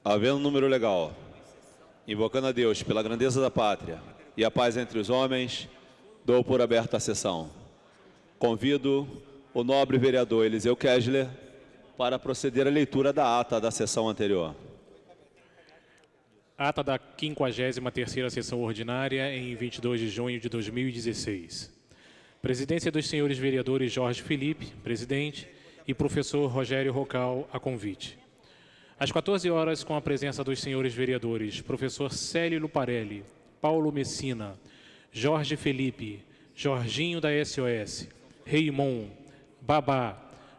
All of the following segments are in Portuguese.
Havendo número legal, invocando a Deus pela grandeza da pátria e a paz entre os homens, dou por aberta a sessão. Convido o nobre vereador Eliseu Kessler para proceder à leitura da ata da sessão anterior. Ata da 53ª sessão ordinária em 22 de junho de 2016. Presidência dos senhores vereadores Jorge Felipe, presidente, e professor Rogério Rocal, a convite. Às 14 horas, com a presença dos senhores vereadores, professor Célio Luparelli, Paulo Messina, Jorge Felipe, Jorginho da SOS, Reimon, Babá,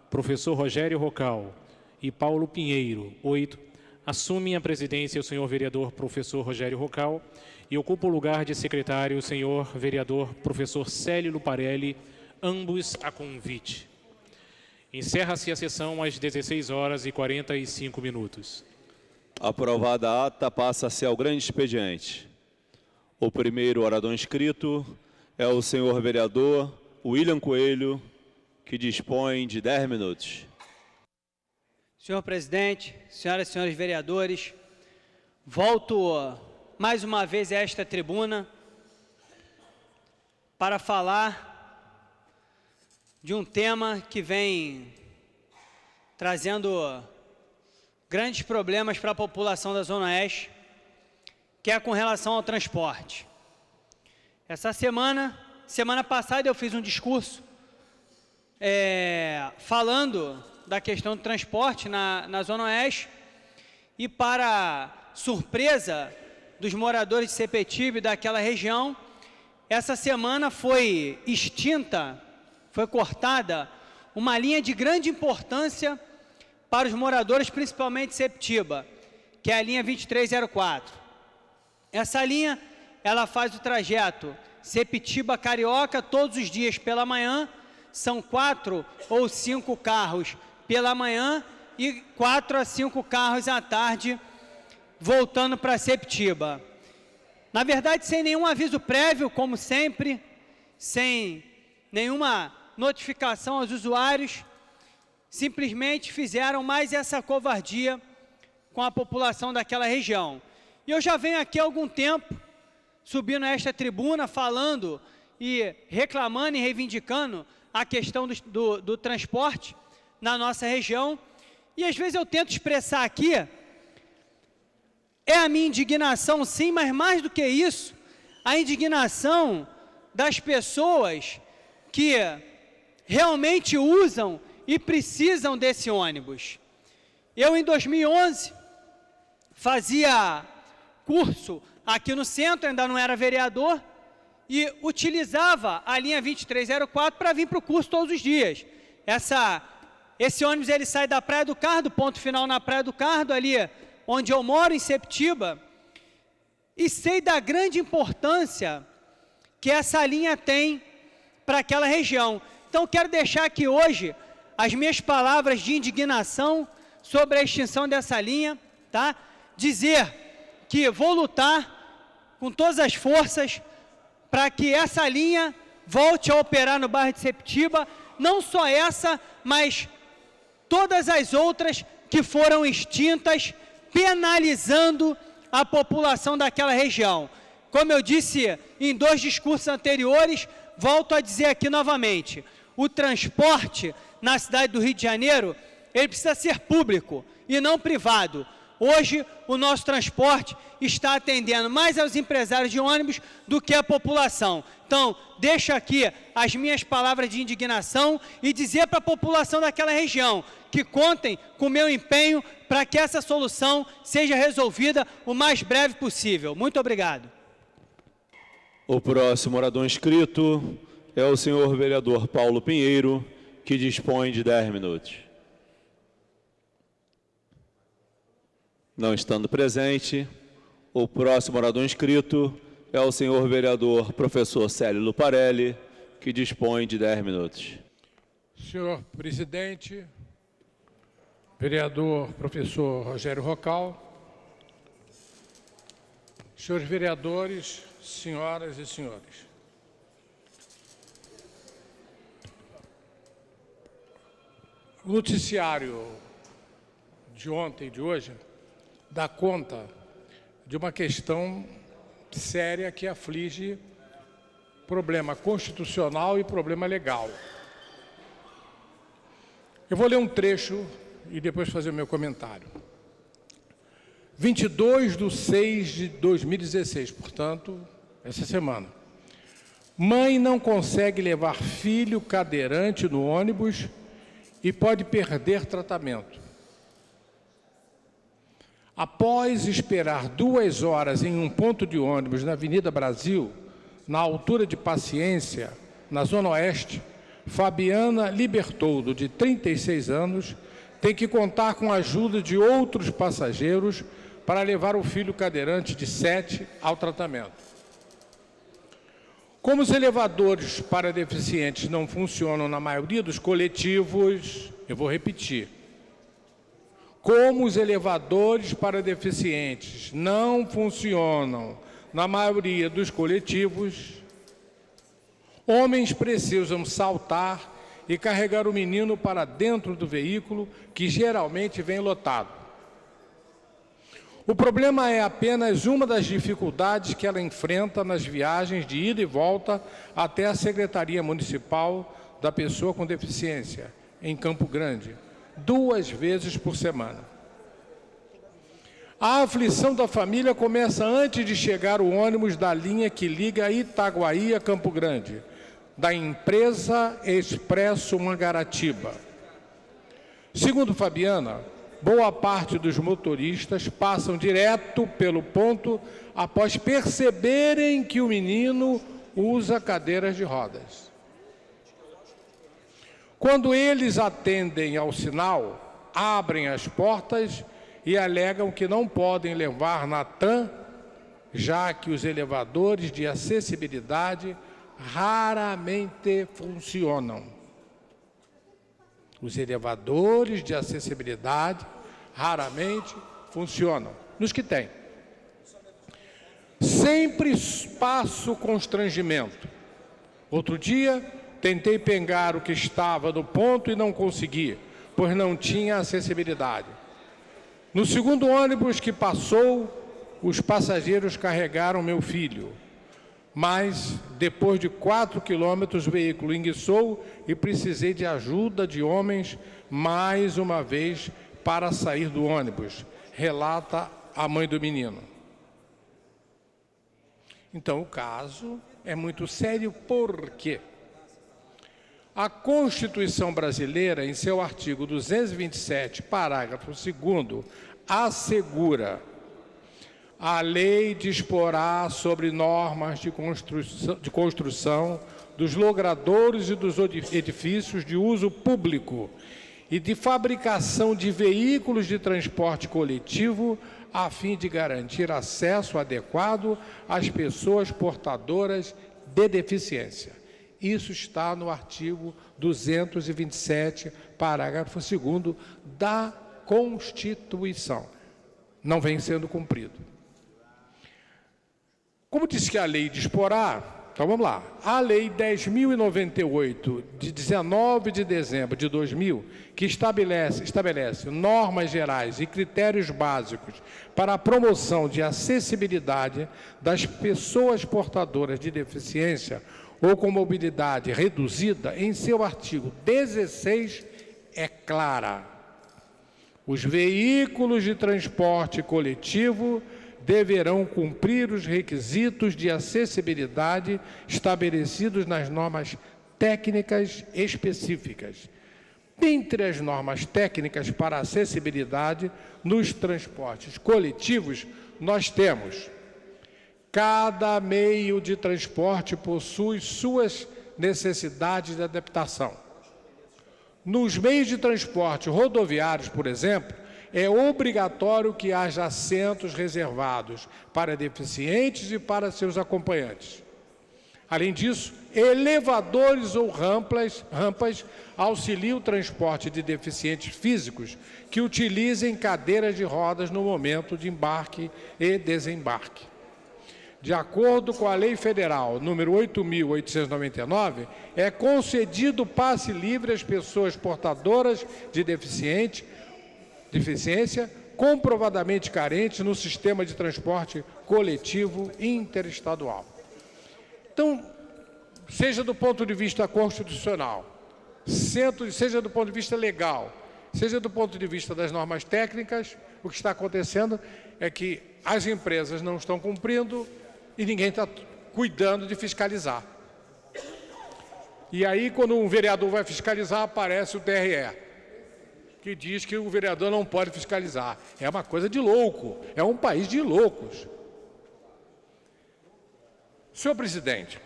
professor Rogério Rocal e Paulo Pinheiro, 8, assumem a presidência o senhor vereador professor Rogério Rocal e ocupa o lugar de secretário o senhor vereador professor Célio Luparelli, ambos a convite. Encerra-se a sessão às 16 horas e 45 minutos. Aprovada a ata, passa-se ao grande expediente. O primeiro orador inscrito é o senhor vereador William Coelho, que dispõe de 10 minutos. Senhor presidente, senhoras e senhores vereadores, volto mais uma vez a esta tribuna para falar de um tema que vem trazendo grandes problemas para a população da Zona Oeste, que é com relação ao transporte. Essa semana passada eu fiz um discurso falando da questão do transporte na Zona Oeste e, para surpresa dos moradores de Sepetiba daquela região, essa semana foi cortada uma linha de grande importância para os moradores, principalmente de Sepetiba, que é a linha 2304. Essa linha, ela faz o trajeto Sepetiba-Carioca todos os dias pela manhã, são 4 ou 5 carros pela manhã e 4 a 5 carros à tarde, voltando para Sepetiba. Na verdade, sem nenhum aviso prévio, como sempre, sem nenhuma notificação aos usuários, simplesmente fizeram mais essa covardia com a população daquela região. E eu já venho aqui há algum tempo, subindo a esta tribuna, falando e reclamando e reivindicando a questão do transporte na nossa região, e às vezes eu tento expressar aqui, a minha indignação sim, mas mais do que isso, a indignação das pessoas que realmente usam e precisam desse ônibus. Eu, em 2011, fazia curso aqui no centro, ainda não era vereador, e utilizava a linha 2304 para vir para o curso todos os dias. Esse ônibus ele sai da Praia do Cardo, ponto final na Praia do Cardo, ali onde eu moro, em Sepetiba, e sei da grande importância que essa linha tem para aquela região. Então, quero deixar aqui hoje as minhas palavras de indignação sobre a extinção dessa linha, tá? Dizer que vou lutar com todas as forças para que essa linha volte a operar no bairro de Sepetiba, não só essa, mas todas as outras que foram extintas, penalizando a população daquela região. Como eu disse em 2 discursos anteriores, volto a dizer aqui novamente, o transporte na cidade do Rio de Janeiro, ele precisa ser público e não privado. Hoje, o nosso transporte está atendendo mais aos empresários de ônibus do que a população. Então, deixo aqui as minhas palavras de indignação e dizer para a população daquela região que contem com o meu empenho para que essa solução seja resolvida o mais breve possível. Muito obrigado. O próximo orador inscrito é o senhor vereador Paulo Pinheiro, que dispõe de 10 minutos. Não estando presente, o próximo orador inscrito é o senhor vereador professor Célio Luparelli, que dispõe de 10 minutos. Senhor presidente, vereador professor Rogério Rocal, senhores vereadores, senhoras e senhores. O noticiário de ontem e de hoje dar conta de uma questão séria que aflige problema constitucional e problema legal. Eu vou ler um trecho e depois fazer o meu comentário. 22/6/2016, portanto, essa semana. Mãe não consegue levar filho cadeirante no ônibus e pode perder tratamento. Após esperar 2 horas em um ponto de ônibus na Avenida Brasil, na altura de Paciência, na Zona Oeste, Fabiana Libertoldo, de 36 anos, tem que contar com a ajuda de outros passageiros para levar o filho cadeirante de 7 ao tratamento. Como os elevadores para deficientes não funcionam na maioria dos coletivos, eu vou repetir. Como os elevadores para deficientes não funcionam na maioria dos coletivos, homens precisam saltar e carregar o menino para dentro do veículo, que geralmente vem lotado. O problema é apenas uma das dificuldades que ela enfrenta nas viagens de ida e volta até a Secretaria Municipal da Pessoa com Deficiência, em Campo Grande, 2 vezes por semana. A aflição da família começa antes de chegar o ônibus da linha que liga Itaguaí a Campo Grande, da empresa Expresso Mangaratiba. Segundo Fabiana, boa parte dos motoristas passam direto pelo ponto após perceberem que o menino usa cadeiras de rodas. Quando eles atendem ao sinal, abrem as portas e alegam que não podem levar na TAM, já que os elevadores de acessibilidade raramente funcionam. Os elevadores de acessibilidade raramente funcionam, nos que tem. Sempre passo constrangimento. Outro dia, tentei pegar o que estava no ponto e não consegui, pois não tinha acessibilidade. No segundo ônibus que passou, os passageiros carregaram meu filho. Mas, depois de 4 quilômetros, o veículo enguiçou e precisei de ajuda de homens mais uma vez para sair do ônibus, relata a mãe do menino. Então, o caso é muito sério, por quê? A Constituição brasileira, em seu artigo 227, parágrafo 2º, assegura: a lei disporá sobre normas de construção dos logradouros e dos edifícios de uso público e de fabricação de veículos de transporte coletivo, a fim de garantir acesso adequado às pessoas portadoras de deficiência. Isso está no artigo 227, parágrafo 2º da Constituição. Não vem sendo cumprido. Como disse que a lei disporá, então vamos lá. A Lei 10.098, de 19 de dezembro de 2000, que estabelece normas gerais e critérios básicos para a promoção de acessibilidade das pessoas portadoras de deficiência ou com mobilidade reduzida, em seu artigo 16, é clara. Os veículos de transporte coletivo deverão cumprir os requisitos de acessibilidade estabelecidos nas normas técnicas específicas. Dentre as normas técnicas para acessibilidade nos transportes coletivos, nós temos: cada meio de transporte possui suas necessidades de adaptação. Nos meios de transporte rodoviários, por exemplo, é obrigatório que haja assentos reservados para deficientes e para seus acompanhantes. Além disso, elevadores ou rampas auxiliam o transporte de deficientes físicos que utilizem cadeiras de rodas no momento de embarque e desembarque. De acordo com a Lei Federal número 8.899, é concedido passe livre às pessoas portadoras de deficiência comprovadamente carentes no sistema de transporte coletivo interestadual. Então, seja do ponto de vista constitucional, seja do ponto de vista legal, seja do ponto de vista das normas técnicas, o que está acontecendo é que as empresas não estão cumprindo e ninguém está cuidando de fiscalizar. E aí, quando um vereador vai fiscalizar, aparece o TRE, que diz que o vereador não pode fiscalizar. É uma coisa de louco, é um país de loucos. Senhor presidente,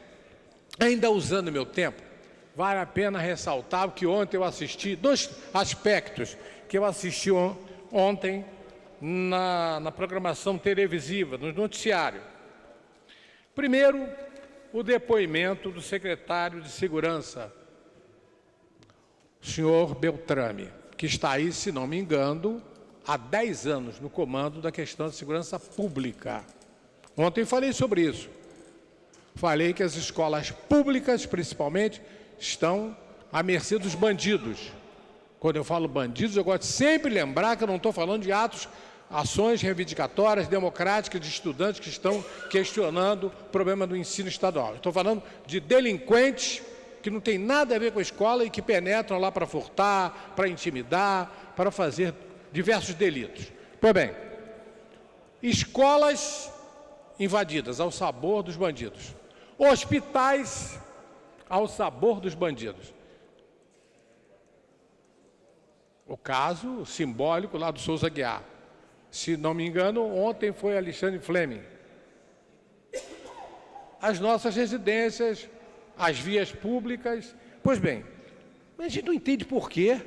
ainda usando meu tempo, vale a pena ressaltar que ontem eu assisti, dois aspectos que eu assisti ontem na programação televisiva, no noticiário. Primeiro, o depoimento do secretário de Segurança, senhor Beltrame, que está aí, se não me engano, há 10 anos no comando da questão de segurança pública. Ontem falei sobre isso. Falei que as escolas públicas, principalmente, estão à mercê dos bandidos. Quando eu falo bandidos, eu gosto de sempre lembrar que eu não estou falando de ações reivindicatórias, democráticas, de estudantes que estão questionando o problema do ensino estadual. Estou falando de delinquentes que não tem nada a ver com a escola e que penetram lá para furtar, para intimidar, para fazer diversos delitos. Pois bem, escolas invadidas ao sabor dos bandidos. Hospitais ao sabor dos bandidos. O caso simbólico lá do Souza Aguiar. Se não me engano, ontem foi Alexandre Fleming. As nossas residências, as vias públicas. Pois bem, mas a gente não entende por quê,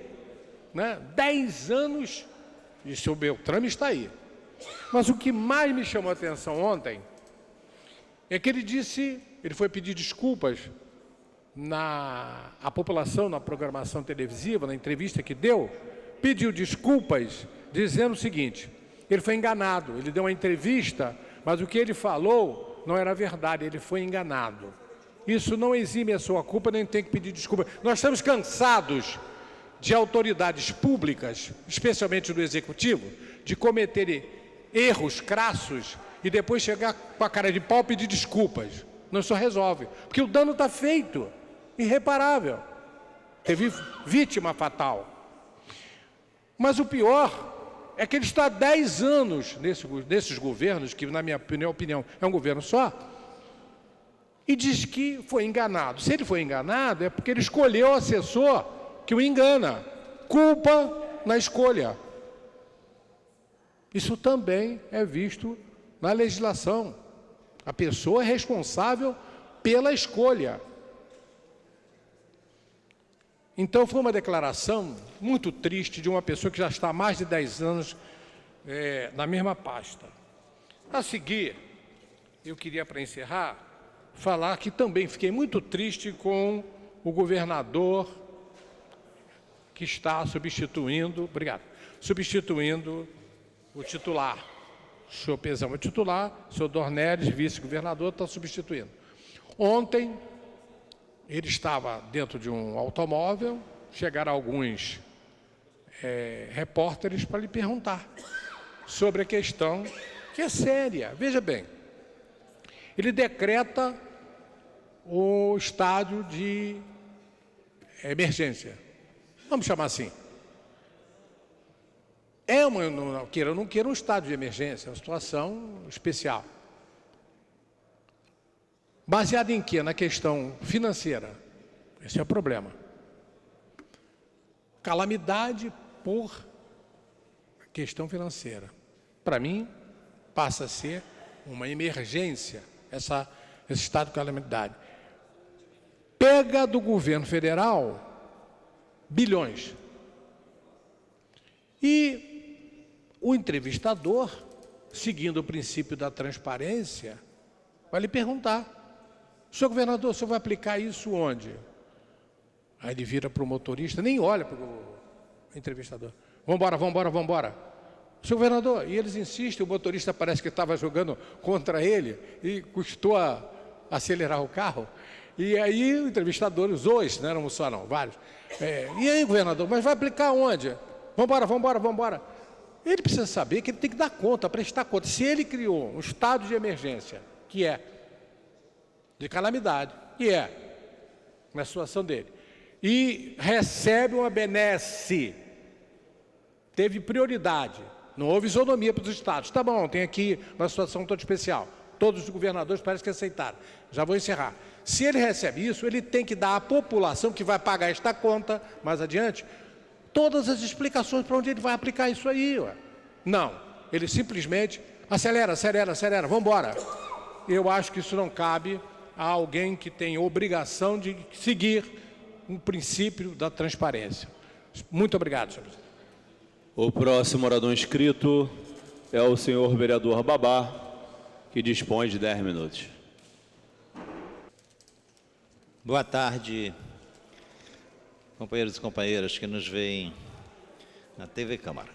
né? 10 anos, e o senhor Beltrame está aí. Mas o que mais me chamou a atenção ontem é que ele foi pedir desculpas à população na programação televisiva, na entrevista que deu, pediu desculpas dizendo o seguinte: ele foi enganado, ele deu uma entrevista, mas o que ele falou não era verdade, ele foi enganado. Isso não exime a sua culpa, nem tem que pedir desculpa. Nós estamos cansados de autoridades públicas, especialmente do Executivo, de cometerem erros crassos e depois chegar com a cara de pau e pedir desculpas. Não só resolve, porque o dano está feito, irreparável. Teve vítima fatal. Mas o pior é que ele está há 10 anos nesses governos, que na minha opinião é um governo só, e diz que foi enganado. Se ele foi enganado, é porque ele escolheu o assessor que o engana. Culpa na escolha. Isso também é visto na legislação. A pessoa é responsável pela escolha. Então, foi uma declaração muito triste de uma pessoa que já está há mais de 10 anos na mesma pasta. A seguir, eu queria, para encerrar, falar que também fiquei muito triste com o governador que está substituindo o titular. O senhor Pezão é titular, o senhor Dornelles, vice-governador, está substituindo. Ontem, ele estava dentro de um automóvel, chegaram alguns repórteres para lhe perguntar sobre a questão que é séria. Veja bem, ele decreta o estádio de emergência. Vamos chamar assim. Não queira um estado de emergência, é uma situação especial. Baseado em quê? Na questão financeira. Esse é o problema. Calamidade por questão financeira. Para mim, passa a ser uma emergência, esse estado de calamidade. Pega do governo federal bilhões. E o entrevistador, seguindo o princípio da transparência, vai lhe perguntar: senhor governador, o senhor vai aplicar isso onde? Aí ele vira para o motorista, nem olha para o entrevistador. Vambora. Senhor governador, e eles insistem, o motorista parece que estava jogando contra ele e custou a acelerar o carro. E aí o entrevistador, os dois, não eram só não, vários. E aí, governador, mas vai aplicar onde? Vambora. ele precisa saber que ele tem que dar conta, prestar conta. Se ele criou um estado de emergência, que é de calamidade, e é na situação dele, e recebe uma benesse, teve prioridade, não houve isonomia para os estados. Tá bom, tem aqui uma situação toda especial. Todos os governadores parecem que aceitaram. Já vou encerrar. Se ele recebe isso, ele tem que dar à população que vai pagar esta conta, mais adiante, todas as explicações para onde ele vai aplicar isso aí. Ué. Não, ele simplesmente acelera, vamos embora. Eu acho que isso não cabe a alguém que tem obrigação de seguir o princípio da transparência. Muito obrigado, senhor presidente. O próximo orador inscrito é o senhor vereador Babá, que dispõe de 10 minutos. Boa tarde, companheiros e companheiras que nos veem na TV Câmara.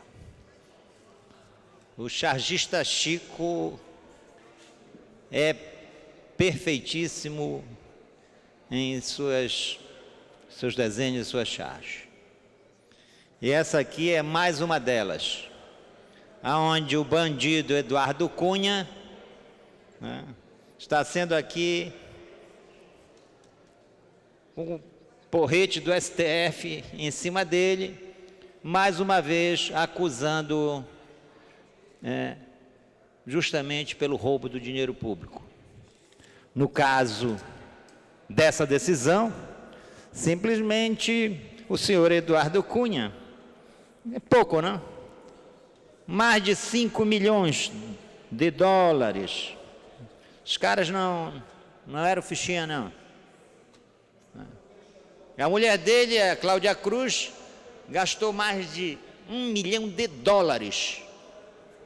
O chargista Chico é perfeitíssimo em seus desenhos e suas charges. E essa aqui é mais uma delas, aonde o bandido Eduardo Cunha, né, está sendo aqui com o porrete do STF em cima dele, mais uma vez acusando justamente pelo roubo do dinheiro público. No caso dessa decisão, simplesmente o senhor Eduardo Cunha, é pouco, não? Mais de 5 milhões de dólares. Os caras não eram fichinha, não. A mulher dele, a Cláudia Cruz, gastou mais de 1 milhão de dólares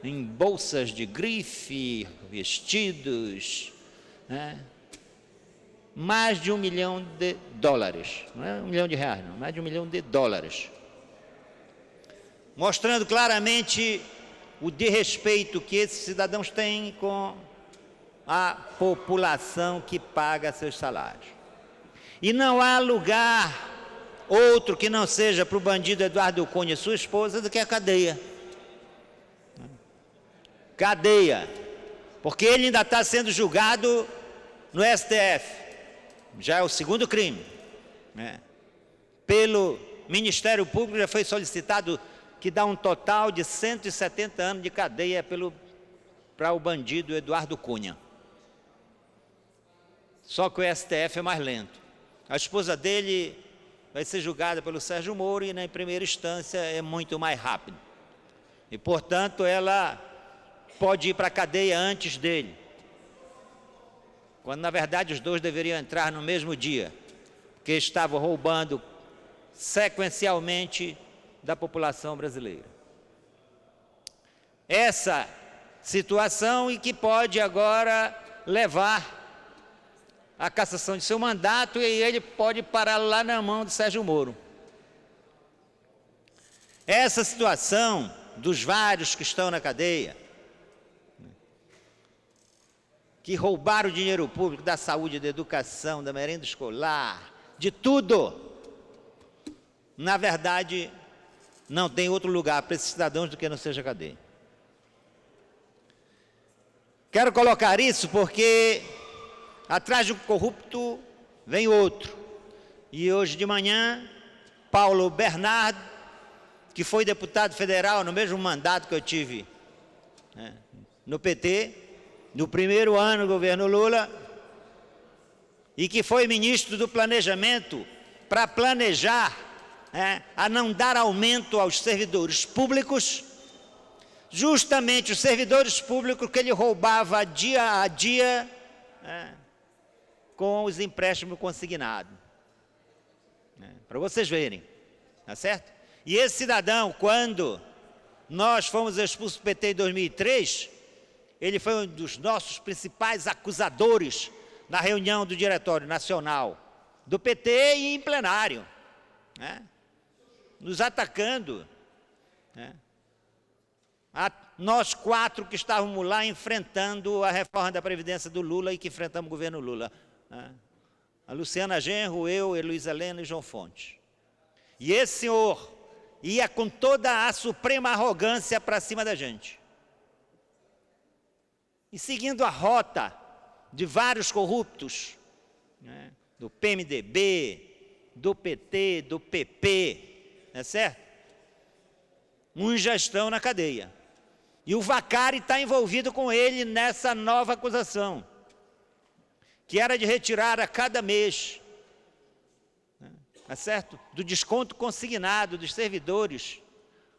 em bolsas de grife, vestidos, né? Mais de 1 milhão de dólares. Não é 1 milhão de reais, não. Mais de 1 milhão de dólares. Mostrando claramente o desrespeito que esses cidadãos têm com a população que paga seus salários. E não há lugar outro que não seja para o bandido Eduardo Cunha e sua esposa do que a cadeia. Cadeia. Porque ele ainda está sendo julgado no STF. Já é o segundo crime. Né? Pelo Ministério Público já foi solicitado que dá um total de 170 anos de cadeia para o bandido Eduardo Cunha. Só que o STF é mais lento. A esposa dele vai ser julgada pelo Sérgio Moro e, na primeira instância, é muito mais rápido. E, portanto, ela pode ir para a cadeia antes dele. Quando, na verdade, os dois deveriam entrar no mesmo dia, porque estavam roubando sequencialmente da população brasileira. Essa situação e que pode agora levar à cassação de seu mandato, e ele pode parar lá na mão de Sérgio Moro. Essa situação dos vários que estão na cadeia, que roubaram o dinheiro público da saúde, da educação, da merenda escolar, de tudo, na verdade, não tem outro lugar para esses cidadãos do que não seja cadeia. Quero colocar isso porque atrás de um corrupto vem outro. E hoje de manhã, Paulo Bernardo, que foi deputado federal no mesmo mandato que eu tive no PT, no primeiro ano do governo Lula, e que foi ministro do Planejamento para planejar a não dar aumento aos servidores públicos, justamente os servidores públicos que ele roubava dia a dia com os empréstimos consignados. Para vocês verem, tá certo? E esse cidadão, quando nós fomos expulsos do PT em 2003, ele foi um dos nossos principais acusadores na reunião do Diretório Nacional do PT e em plenário, nos atacando, nós quatro que estávamos lá enfrentando a reforma da Previdência do Lula e que enfrentamos o governo Lula. A Luciana Genro, eu, Heloísa Helena e João Fontes. E esse senhor, ia com toda a suprema arrogância para cima da gente. E seguindo a rota de vários corruptos, né, do PMDB, do PT, do PP, não é certo? Uns já estão na cadeia. E o Vacari está envolvido com ele nessa nova acusação, que era de retirar a cada mês, é certo? Do desconto consignado dos servidores,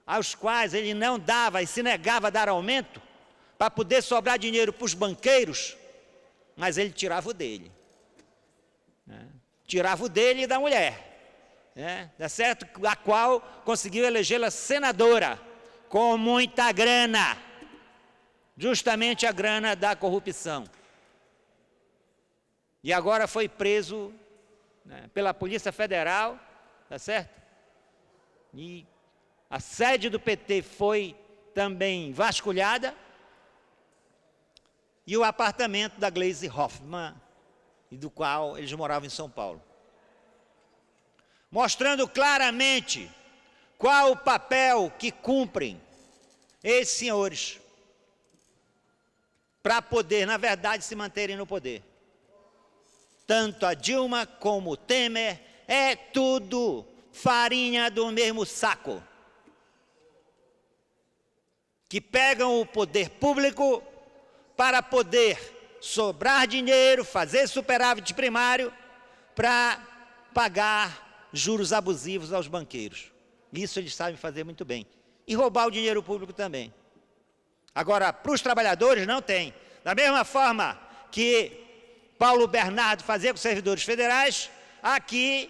aos quais ele não dava e se negava a dar aumento, para poder sobrar dinheiro para os banqueiros, mas ele tirava o dele. Tirava o dele e da mulher, é certo? A qual conseguiu elegê-la senadora, com muita grana, justamente a grana da corrupção. E agora foi preso, né, pela Polícia Federal, tá certo? E a sede do PT foi também vasculhada, e o apartamento da Gleisi Hoffmann, e do qual eles moravam em São Paulo. Mostrando claramente qual o papel que cumprem esses senhores para poder, na verdade, se manterem no poder. Tanto a Dilma como o Temer, é tudo farinha do mesmo saco. Que pegam o poder público para poder sobrar dinheiro, fazer superávit primário, para pagar juros abusivos aos banqueiros. Isso eles sabem fazer muito bem. E roubar o dinheiro público também. Agora, para os trabalhadores, não tem. Da mesma forma que Paulo Bernardo fazia com os servidores federais, aqui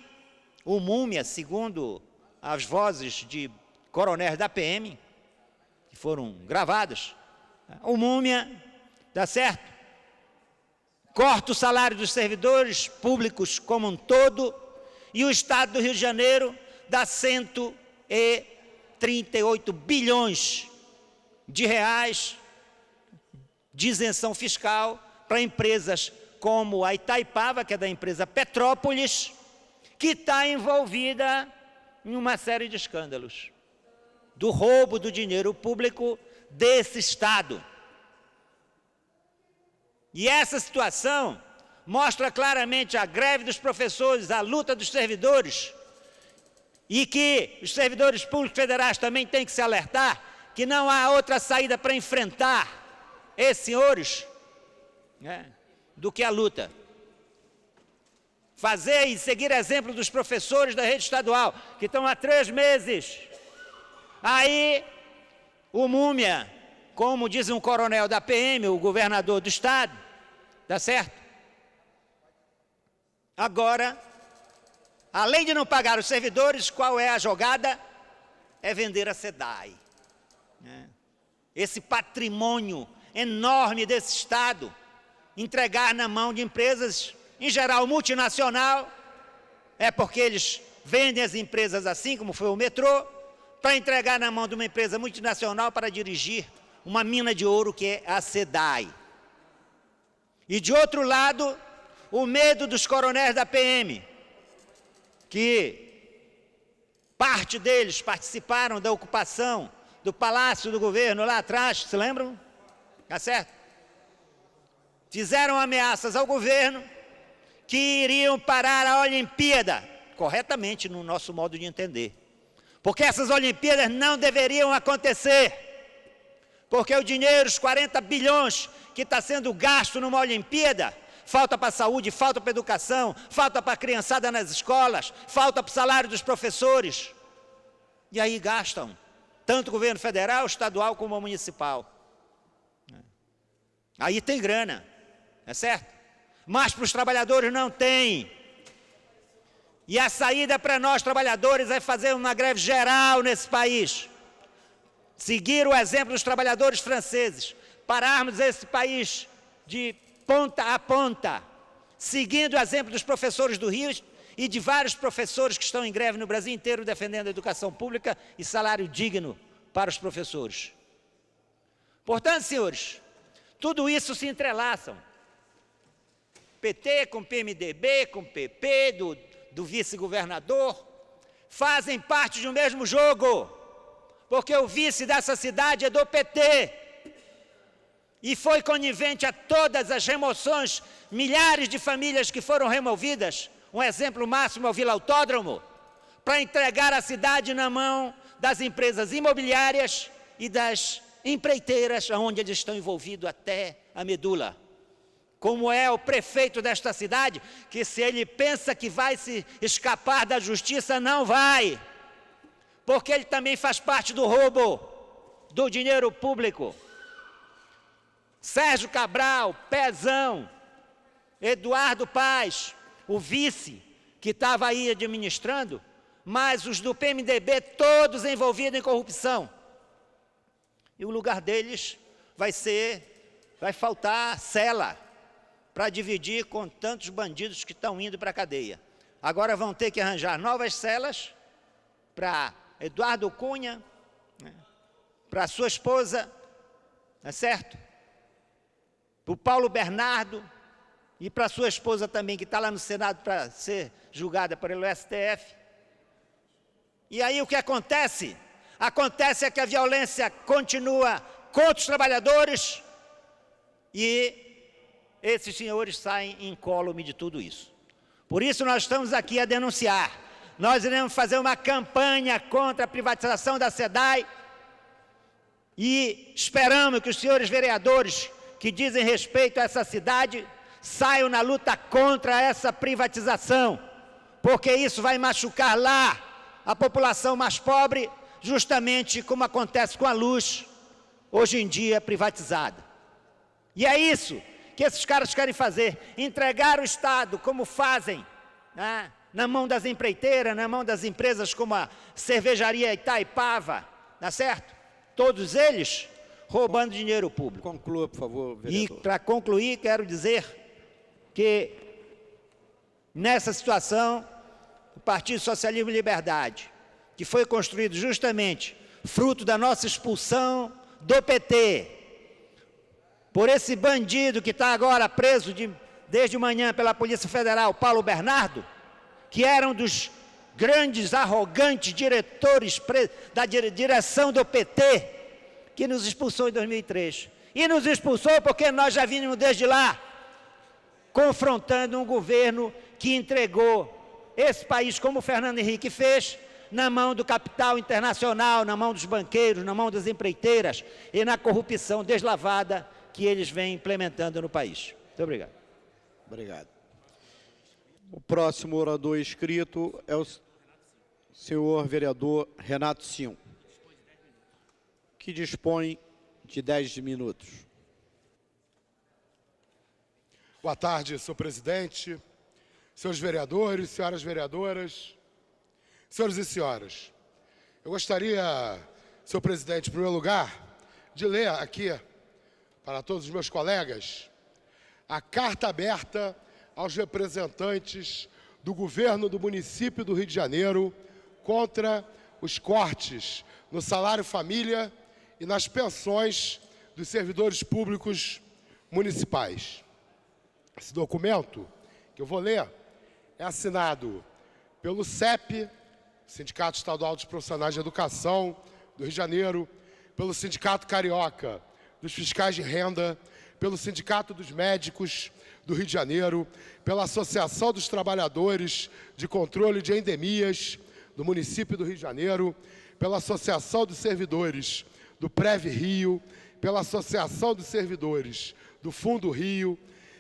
o Múmia, segundo as vozes de coronéis da PM, que foram gravadas, o Múmia, dá certo? Corta o salário dos servidores públicos como um todo, e o Estado do Rio de Janeiro dá 138 bilhões de reais de isenção fiscal para empresas como a Itaipava, que é da empresa Petrópolis, que está envolvida em uma série de escândalos do roubo do dinheiro público desse Estado. E essa situação mostra claramente a greve dos professores, a luta dos servidores, e que os servidores públicos federais também têm que se alertar que não há outra saída para enfrentar esses senhores, né, do que a luta. Fazer e seguir exemplo dos professores da rede estadual, que estão há 3 meses. Aí, o Múmia, como diz um coronel da PM, o governador do estado, tá certo? Agora, além de não pagar os servidores, qual é a jogada? É vender a SEDAI. Esse patrimônio enorme desse Estado, entregar na mão de empresas, em geral multinacional, é porque eles vendem as empresas assim, como foi o metrô, para entregar na mão de uma empresa multinacional para dirigir uma mina de ouro que é a SEDAI. E de outro lado, o medo dos coronéis da PM, que parte deles participaram da ocupação do Palácio do Governo lá atrás, se lembram? Tá certo? Fizeram ameaças ao governo que iriam parar a Olimpíada, corretamente no nosso modo de entender. Porque essas Olimpíadas não deveriam acontecer. Porque o dinheiro, os 40 bilhões que está sendo gasto numa Olimpíada, falta para a saúde, falta para a educação, falta para a criançada nas escolas, falta para o salário dos professores. E aí gastam, tanto o governo federal, estadual como o municipal. Aí tem grana, é certo? Mas para os trabalhadores não tem. E a saída para nós trabalhadores é fazer uma greve geral nesse país. Seguir o exemplo dos trabalhadores franceses. Pararmos esse país de ponta a ponta. Seguindo o exemplo dos professores do Rio e de vários professores que estão em greve no Brasil inteiro defendendo a educação pública e salário digno para os professores. Portanto, senhores, tudo isso se entrelaçam. PT com PMDB, com PP, do vice-governador, fazem parte de um mesmo jogo, porque o vice dessa cidade é do PT, e foi conivente a todas as remoções, milhares de famílias que foram removidas, um exemplo máximo é o Vila Autódromo, para entregar a cidade na mão das empresas imobiliárias e das empreiteiras, onde eles estão envolvidos até a medula. Como é o prefeito desta cidade, que se ele pensa que vai se escapar da justiça, não vai, porque ele também faz parte do roubo do dinheiro público. Sérgio Cabral, Pezão, Eduardo Paz, o vice que estava aí administrando, mas os do PMDB todos envolvidos em corrupção. E o lugar deles vai faltar cela para dividir com tantos bandidos que estão indo para a cadeia. Agora vão ter que arranjar novas celas para Eduardo Cunha, né, para sua esposa, não é certo? Para o Paulo Bernardo e para sua esposa também, que está lá no Senado para ser julgada pelo STF. E aí o que acontece? Acontece é que a violência continua contra os trabalhadores e esses senhores saem incólume de tudo isso. Por isso nós estamos aqui a denunciar. Nós iremos fazer uma campanha contra a privatização da SEDAI e esperamos que os senhores vereadores que dizem respeito a essa cidade saiam na luta contra essa privatização, porque isso vai machucar lá a população mais pobre, justamente como acontece com a luz, hoje em dia privatizada. E é isso que esses caras querem fazer, entregar o Estado, como fazem, né, na mão das empreiteiras, na mão das empresas como a cervejaria Itaipava, tá certo? Todos eles roubando dinheiro público. Conclua, por favor, vereador. E para concluir, quero dizer que nessa situação, o Partido Socialismo e Liberdade, que foi construído justamente fruto da nossa expulsão do PT, por esse bandido que está agora preso desde manhã pela Polícia Federal, Paulo Bernardo, que era um dos grandes, arrogantes diretores da direção do PT, que nos expulsou em 2003. E nos expulsou porque nós já vínhamos desde lá, confrontando um governo que entregou esse país, como o Fernando Henrique fez, na mão do capital internacional, na mão dos banqueiros, na mão das empreiteiras e na corrupção deslavada que eles vêm implementando no país. Muito obrigado. Obrigado. O próximo orador inscrito é o senhor vereador Renato Sim, que dispõe de 10 minutos. Boa tarde, senhor presidente, senhores vereadores, senhoras vereadoras, senhores e senhoras. Eu gostaria, senhor presidente, em primeiro lugar, de ler aqui para todos os meus colegas a carta aberta aos representantes do governo do município do Rio de Janeiro contra os cortes no salário família e nas pensões dos servidores públicos municipais. Esse documento que eu vou ler é assinado pelo CEP, Sindicato Estadual dos Profissionais de Educação do Rio de Janeiro, pelo Sindicato Carioca dos Fiscais de Renda, pelo Sindicato dos Médicos do Rio de Janeiro, pela Associação dos Trabalhadores de Controle de Endemias do município do Rio de Janeiro, pela Associação dos Servidores do Prev Rio, pela Associação dos Servidores do Fundo Rio,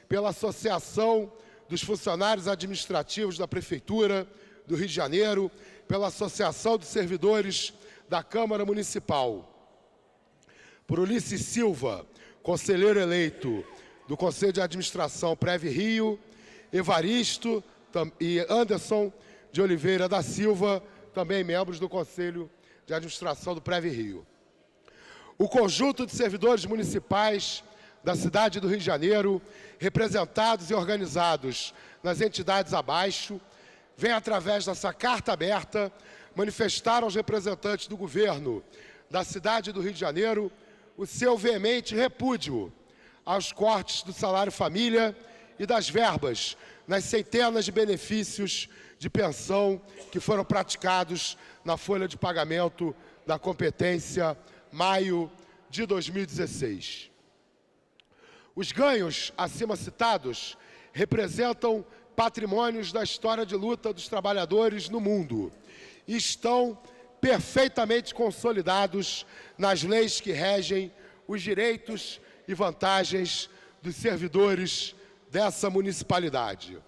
pela Associação dos Funcionários Administrativos da Prefeitura do Rio de Janeiro, pela Associação dos Servidores da Câmara Municipal. Por Ulisses Silva, conselheiro eleito do Conselho de Administração Prev Rio, Evaristo e Anderson de Oliveira da Silva, também membros do Conselho de Administração do Prev Rio. O conjunto de servidores municipais da cidade do Rio de Janeiro, representados e organizados nas entidades abaixo, vem através dessa carta aberta manifestar aos representantes do governo da cidade do Rio de Janeiro o seu veemente repúdio aos cortes do salário família e das verbas nas centenas de benefícios de pensão que foram praticados na folha de pagamento da competência maio de 2016. Os ganhos acima citados representam patrimônios da história de luta dos trabalhadores no mundo e estão perfeitamente consolidados nas leis que regem os direitos e vantagens dos servidores dessa municipalidade.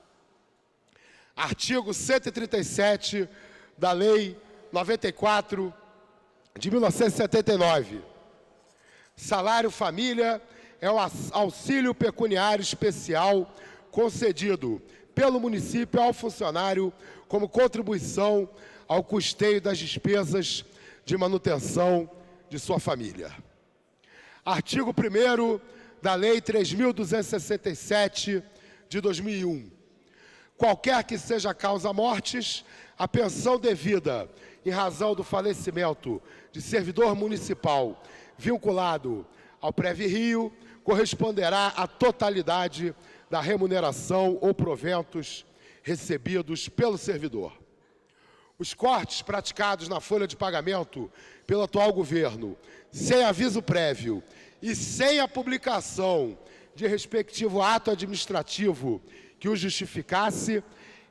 Artigo 137 da Lei 94 de 1979. Salário família é o auxílio pecuniário especial concedido pelo município ao funcionário como contribuição ao custeio das despesas de manutenção de sua família. Artigo 1º da Lei 3.267 de 2001. Qualquer que seja a causa mortis, a pensão devida em razão do falecimento de servidor municipal vinculado ao Preve-Rio corresponderá à totalidade da remuneração ou proventos recebidos pelo servidor. Os cortes praticados na folha de pagamento pelo atual governo, sem aviso prévio e sem a publicação de respectivo ato administrativo que o justificasse,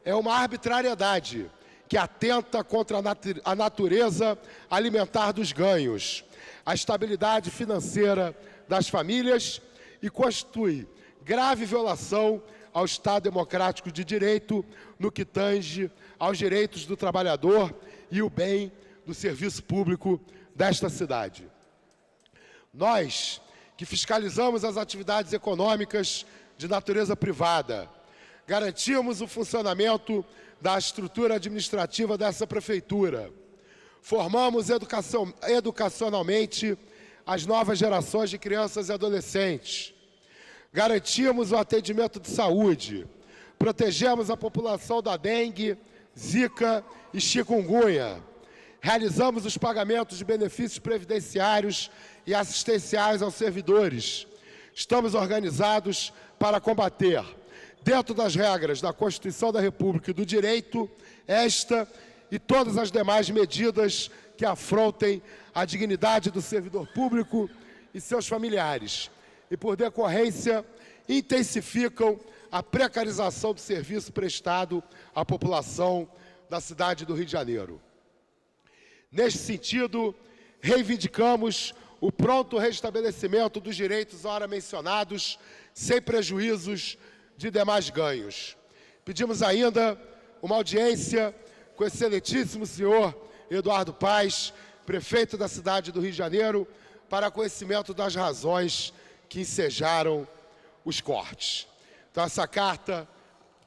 é uma arbitrariedade que atenta contra a natureza alimentar dos ganhos, a estabilidade financeira das famílias e constitui grave violação ao Estado democrático de direito no que tange aos direitos do trabalhador e o bem do serviço público desta cidade. Nós, que fiscalizamos as atividades econômicas de natureza privada, garantimos o funcionamento da estrutura administrativa dessa prefeitura, formamos educacionalmente as novas gerações de crianças e adolescentes, garantimos o atendimento de saúde, protegemos a população da dengue, zika e chikungunya, realizamos os pagamentos de benefícios previdenciários e assistenciais aos servidores. Estamos organizados para combater, dentro das regras da Constituição da República e do direito, esta e todas as demais medidas que afrontem a dignidade do servidor público e seus familiares, e, por decorrência, intensificam a precarização do serviço prestado à população da cidade do Rio de Janeiro. Neste sentido, reivindicamos o pronto restabelecimento dos direitos ora mencionados, sem prejuízos de demais ganhos. Pedimos ainda uma audiência com o excelentíssimo senhor Eduardo Paes, prefeito da cidade do Rio de Janeiro, para conhecimento das razões que ensejaram os cortes. Então, essa carta,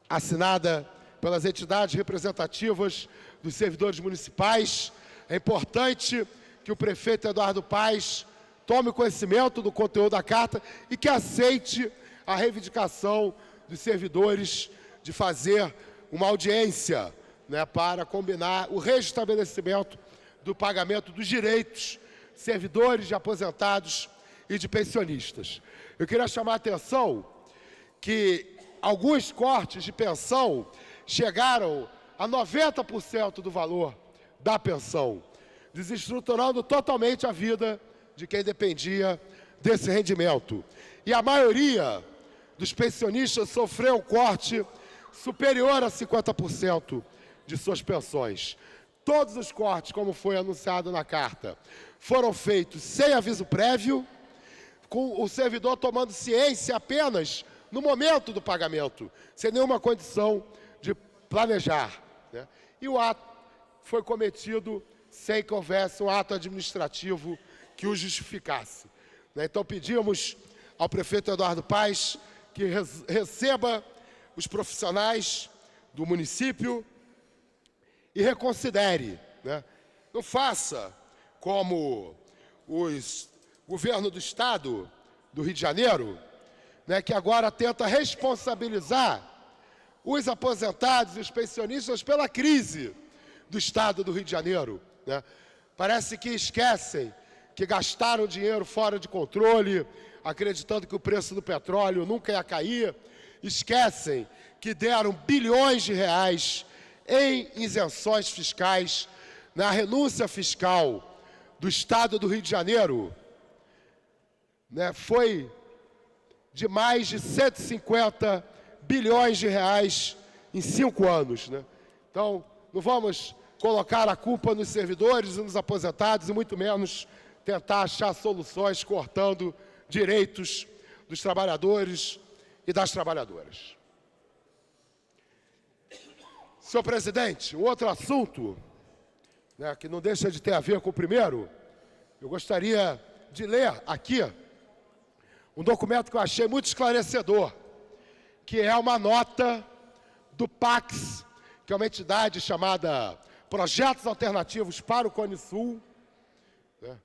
assinada pelas entidades representativas dos servidores municipais, é importante que o prefeito Eduardo Paes tome conhecimento do conteúdo da carta e que aceite a reivindicação dos servidores de fazer uma audiência, para combinar o restabelecimento do pagamento dos direitos de servidores, de aposentados e de pensionistas. Eu queria chamar a atenção que alguns cortes de pensão chegaram a 90% do valor da pensão, desestruturando totalmente a vida de quem dependia desse rendimento. E a maioria dos pensionistas sofreu um corte superior a 50% de suas pensões. Todos os cortes, como foi anunciado na carta, foram feitos sem aviso prévio, com o servidor tomando ciência apenas no momento do pagamento, sem nenhuma condição de planejar. E o ato foi cometido sem que houvesse um ato administrativo que o justificasse. Então, pedimos ao prefeito Eduardo Paes que receba os profissionais do município e reconsidere. Não faça como os governo do Estado do Rio de Janeiro, que agora tenta responsabilizar os aposentados e os pensionistas pela crise do Estado do Rio de Janeiro. Parece que esquecem que gastaram dinheiro fora de controle, acreditando que o preço do petróleo nunca ia cair, esquecem que deram bilhões de reais em isenções fiscais na renúncia fiscal do Estado do Rio de Janeiro, né, foi de mais de 150 bilhões de reais em 5 anos. Né? Então, não vamos colocar a culpa nos servidores e nos aposentados, e muito menos tentar achar soluções cortando direitos dos trabalhadores e das trabalhadoras. Senhor presidente, um outro assunto, né, que não deixa de ter a ver com o primeiro, eu gostaria de ler aqui um documento que eu achei muito esclarecedor, que é uma nota do PAX, que é uma entidade chamada Projetos Alternativos para o Cone Sul, né,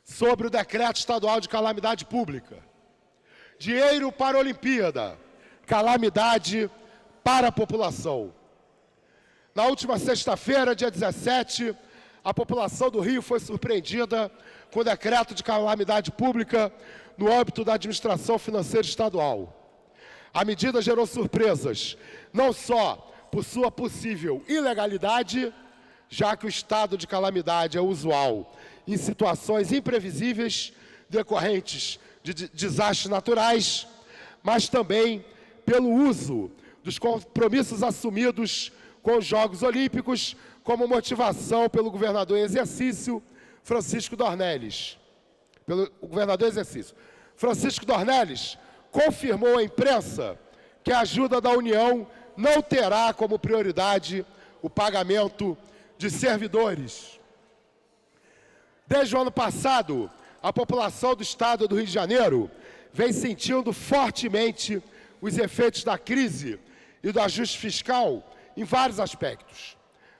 sobre o decreto estadual de calamidade pública. Dinheiro para a Olimpíada, calamidade para a população. Na última sexta-feira, dia 17, a população do Rio foi surpreendida com o decreto de calamidade pública no âmbito da administração financeira estadual. A medida gerou surpresas, não só por sua possível ilegalidade, já que o estado de calamidade é usual em situações imprevisíveis decorrentes de desastres naturais, mas também pelo uso dos compromissos assumidos com os Jogos Olímpicos como motivação pelo governador em exercício, Francisco Dornelles. Francisco Dornelles confirmou à imprensa que a ajuda da União não terá como prioridade o pagamento de servidores. Desde o ano passado, a população do estado do Rio de Janeiro vem sentindo fortemente os efeitos da crise e do ajuste fiscal em vários aspectos.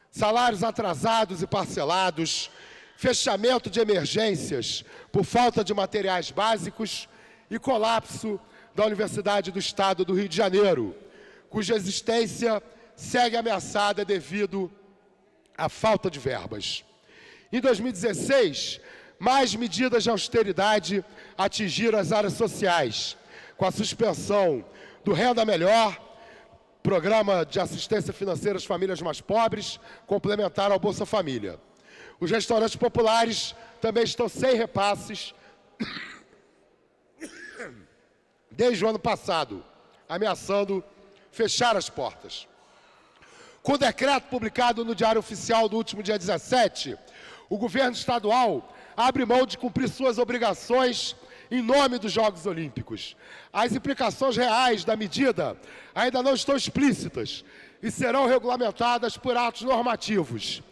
Salários atrasados e parcelados, fechamento de emergências por falta de materiais básicos e colapso da Universidade do Estado do Rio de Janeiro, cuja existência segue ameaçada devido à falta de verbas. Em 2016, mais medidas de austeridade atingiram as áreas sociais, com a suspensão do Renda Melhor, Programa de Assistência Financeira às Famílias Mais Pobres, complementar ao Bolsa Família. Os restaurantes populares também estão sem repasses desde o ano passado, ameaçando fechar as portas. Com o decreto publicado no Diário Oficial do último dia 17, o governo estadual abre mão de cumprir suas obrigações em nome dos Jogos Olímpicos. As implicações reais da medida ainda não estão explícitas e serão regulamentadas por atos normativos.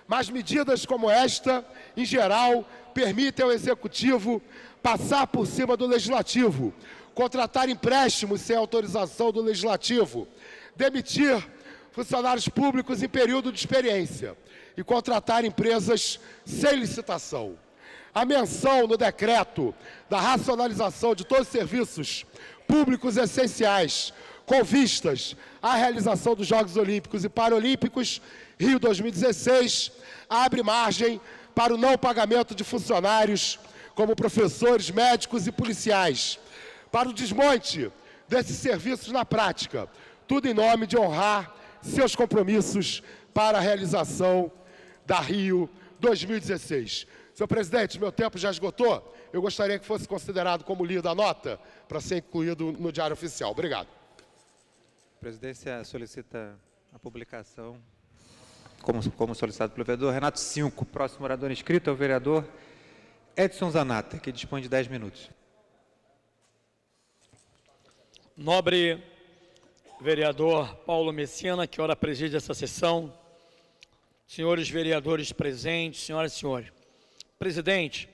Mas medidas como esta, em geral, permitem ao Executivo passar por cima do Legislativo, contratar empréstimos sem autorização do Legislativo, demitir funcionários públicos em período de experiência e contratar empresas sem licitação. A menção no decreto da racionalização de todos os serviços públicos essenciais com vistas à realização dos Jogos Olímpicos e Paralímpicos Rio 2016 abre margem para o não pagamento de funcionários como professores, médicos e policiais, para o desmonte desses serviços na prática, tudo em nome de honrar seus compromissos para a realização da Rio 2016. Senhor presidente, meu tempo já esgotou. Eu gostaria que fosse considerado como lida a nota para ser incluído no Diário Oficial. Obrigado. A presidência solicita a publicação, como solicitado pelo vereador Renato 5. Próximo orador inscrito é o vereador Edson Zanata, que dispõe de 10 minutos. Nobre vereador Paulo Messina, que ora preside essa sessão, senhores vereadores presentes, senhoras e senhores. Presidente,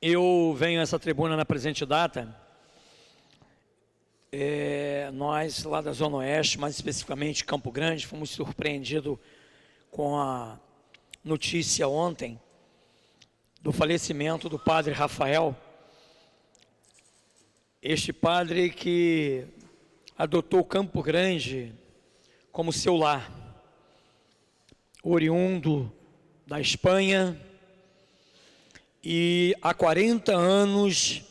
eu venho a essa tribuna na presente data, nós lá da Zona Oeste, mais especificamente Campo Grande, fomos surpreendidos com a notícia ontem do falecimento do padre Rafael, este padre que adotou Campo Grande como seu lar, oriundo da Espanha, e há 40 anos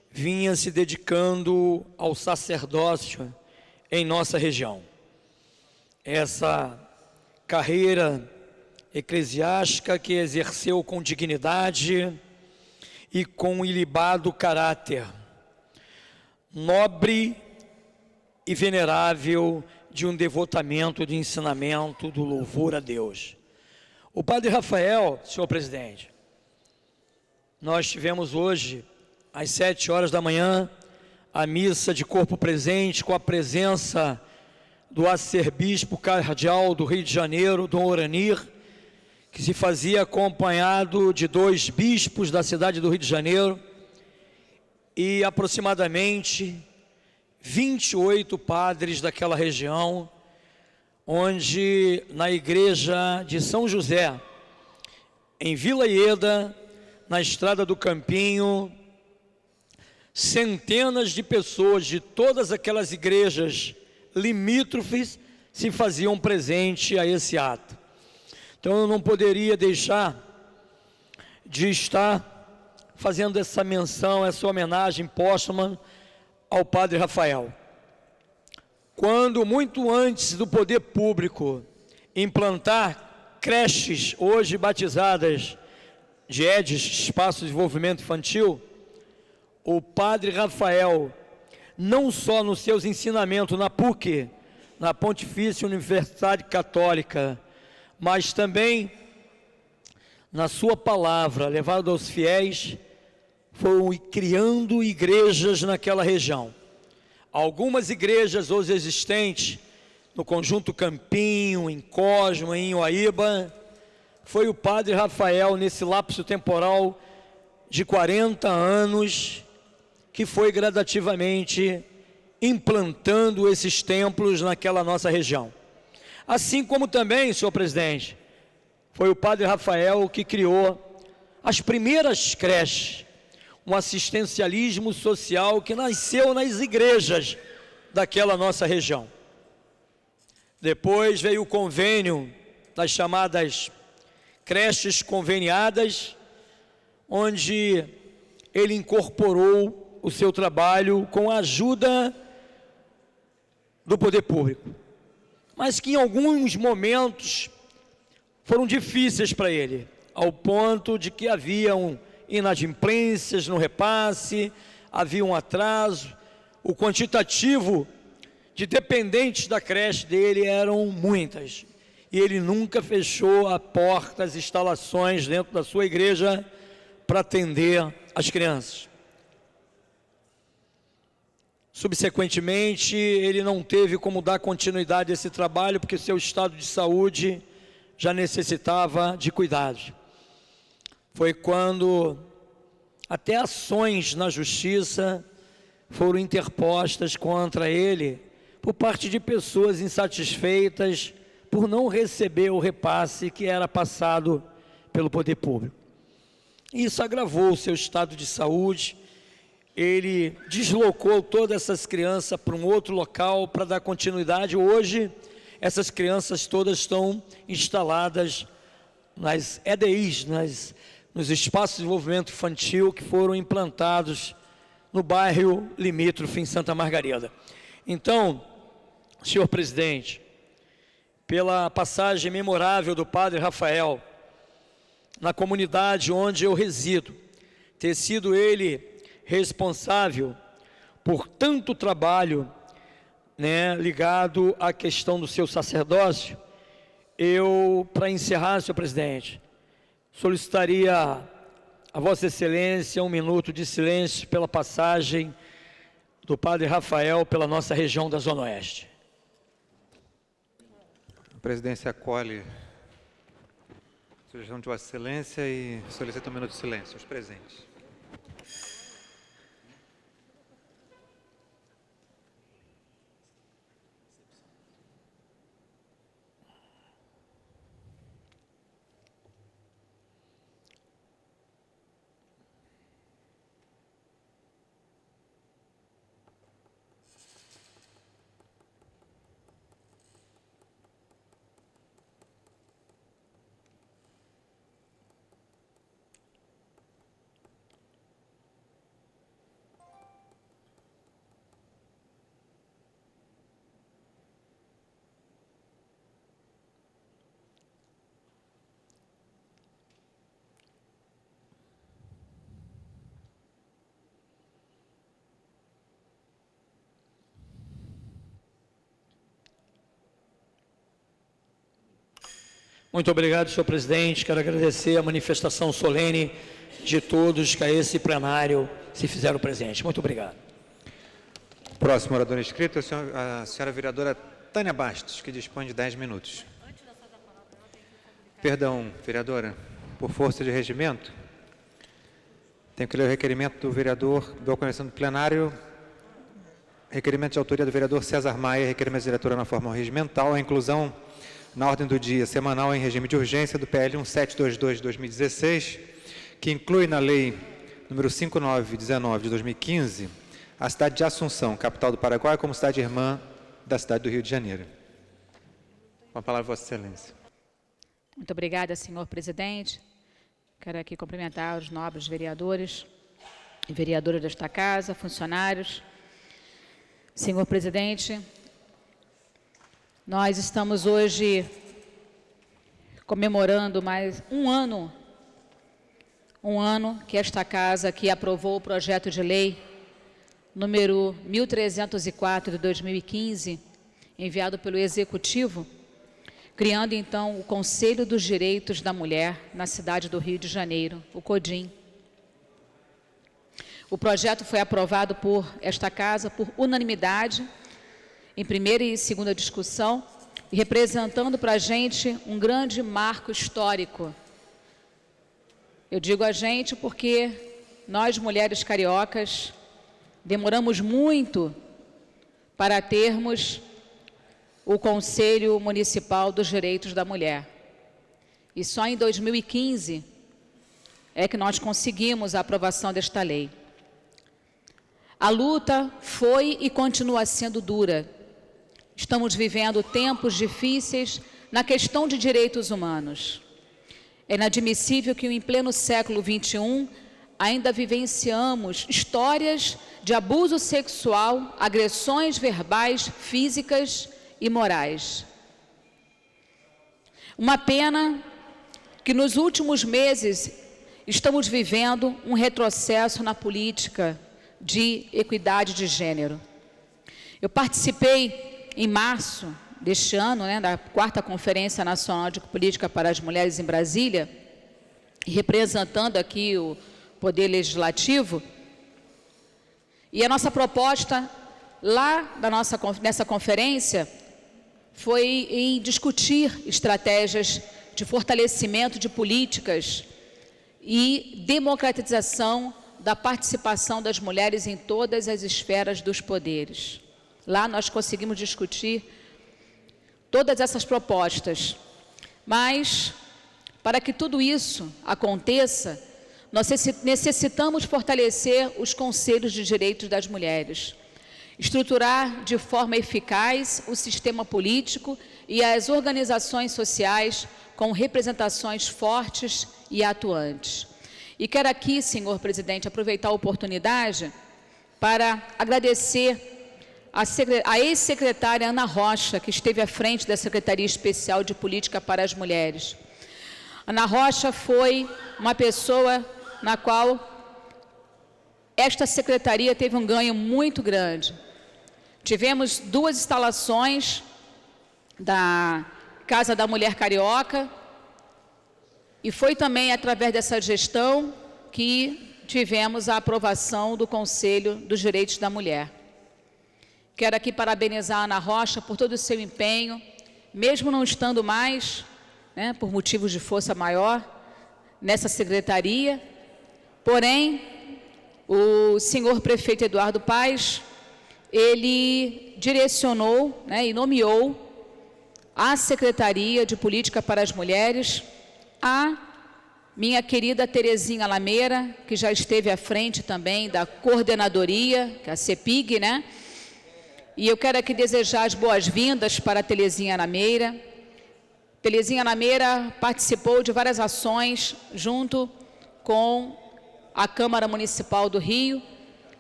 vinha se dedicando ao sacerdócio em nossa região. Essa carreira eclesiástica que exerceu com dignidade e com ilibado caráter, nobre e venerável, de um devotamento, de ensinamento, do louvor a Deus. O Padre Rafael, senhor presidente, nós tivemos hoje, às 7 horas da manhã, a missa de corpo presente, com a presença do arcebispo cardeal do Rio de Janeiro, Dom Oranir, que se fazia acompanhado de 2 bispos da cidade do Rio de Janeiro e aproximadamente 28 padres daquela região, onde na igreja de São José, em Vila Ieda, na estrada do Campinho, centenas de pessoas de todas aquelas igrejas limítrofes se faziam presente a esse ato. Então eu não poderia deixar de estar fazendo essa menção, essa homenagem póstuma ao Padre Rafael. Quando, muito antes do poder público implantar creches, hoje batizadas de EDES, Espaço de Desenvolvimento Infantil, o Padre Rafael, não só nos seus ensinamentos na PUC, na Pontifícia Universidade Católica, mas também na sua palavra, levada aos fiéis, foram criando igrejas naquela região. Algumas igrejas hoje existentes, no Conjunto Campinho, em Cosmo, em Uaíba, foi o Padre Rafael, nesse lapso temporal de 40 anos, que foi gradativamente implantando esses templos naquela nossa região. Assim como também, senhor presidente, foi o Padre Rafael que criou as primeiras creches, um assistencialismo social que nasceu nas igrejas daquela nossa região. Depois veio o convênio das chamadas creches conveniadas, onde ele incorporou o seu trabalho com a ajuda do poder público, mas que em alguns momentos foram difíceis para ele, ao ponto de que haviam inadimplências no repasse, havia um atraso, o quantitativo de dependentes da creche dele eram muitas, e ele nunca fechou a porta, as instalações dentro da sua igreja para atender as crianças. Subsequentemente, ele não teve como dar continuidade a esse trabalho, porque seu estado de saúde já necessitava de cuidados. Foi quando até ações na justiça foram interpostas contra ele, por parte de pessoas insatisfeitas por não receber o repasse que era passado pelo poder público. Isso agravou o seu estado de saúde. Ele deslocou todas essas crianças para um outro local para dar continuidade. Hoje, essas crianças todas estão instaladas nas EDIs, nos espaços de desenvolvimento infantil que foram implantados no bairro limítrofe em Santa Margarida. Então, senhor presidente, pela passagem memorável do Padre Rafael na comunidade onde eu resido, ter sido ele responsável por tanto trabalho, ligado à questão do seu sacerdócio, eu, para encerrar, senhor presidente, solicitaria a Vossa Excelência 1 minuto de silêncio pela passagem do Padre Rafael pela nossa região da Zona Oeste. A presidência acolhe a sugestão de Vossa Excelência e solicita 1 minuto de silêncio aos presentes. Muito obrigado, senhor presidente. Quero agradecer a manifestação solene de todos que a esse plenário se fizeram presente. Muito obrigado. Próximo orador inscrito, a senhora vereadora Tânia Bastos, que dispõe de 10 minutos. Perdão, vereadora, por força de regimento, tenho que ler o requerimento do vereador, do conhecimento do plenário, requerimento de autoria do vereador César Maia, requerimento de diretora na forma regimental, a inclusão na ordem do dia semanal em regime de urgência do PL 1722 de 2016, que inclui na lei número 5919 de 2015, a cidade de Assunção, capital do Paraguai, como cidade irmã da cidade do Rio de Janeiro. Com a palavra, Vossa Excelência. Muito obrigada, senhor presidente. Quero aqui cumprimentar os nobres vereadores e vereadoras desta casa, funcionários. Senhor presidente, nós estamos hoje comemorando mais um ano que esta casa aqui aprovou o projeto de lei número 1304 de 2015, enviado pelo Executivo, criando então o Conselho dos Direitos da Mulher na cidade do Rio de Janeiro, o CODIM. O projeto foi aprovado por esta casa por unanimidade, em primeira e segunda discussão, e representando para a gente um grande marco histórico. Eu digo a gente porque nós, mulheres cariocas, demoramos muito para termos o Conselho Municipal dos Direitos da Mulher. E só em 2015 é que nós conseguimos a aprovação desta lei. A luta foi e continua sendo dura. Estamos vivendo tempos difíceis na questão de direitos humanos. É inadmissível que em pleno século XXI ainda vivenciamos histórias de abuso sexual, agressões verbais, físicas e morais. Uma pena que nos últimos meses estamos vivendo um retrocesso na política de equidade de gênero. Eu participei em março deste ano, da 4ª Conferência Nacional de Política para as Mulheres em Brasília, e representando aqui o Poder Legislativo, e a nossa proposta lá nessa conferência foi em discutir estratégias de fortalecimento de políticas e democratização da participação das mulheres em todas as esferas dos poderes. Lá nós conseguimos discutir todas essas propostas, mas para que tudo isso aconteça, nós necessitamos fortalecer os conselhos de direitos das mulheres, estruturar de forma eficaz o sistema político e as organizações sociais com representações fortes e atuantes. E quero aqui, senhor presidente, aproveitar a oportunidade para agradecer a ex-secretária Ana Rocha, que esteve à frente da Secretaria Especial de Política para as Mulheres. Ana Rocha foi uma pessoa na qual esta secretaria teve um ganho muito grande. Tivemos 2 instalações da Casa da Mulher Carioca, e foi também através dessa gestão que tivemos a aprovação do Conselho dos Direitos da Mulher. Quero aqui parabenizar a Ana Rocha por todo o seu empenho, mesmo não estando mais, por motivos de força maior, nessa secretaria. Porém, o senhor prefeito Eduardo Paes, ele direcionou e nomeou a Secretaria de Política para as Mulheres a minha querida Terezinha Lameira, que já esteve à frente também da coordenadoria, que é a CEPIG, E eu quero aqui desejar as boas-vindas para a Terezinha Lameira. Terezinha Lameira participou de várias ações junto com a Câmara Municipal do Rio,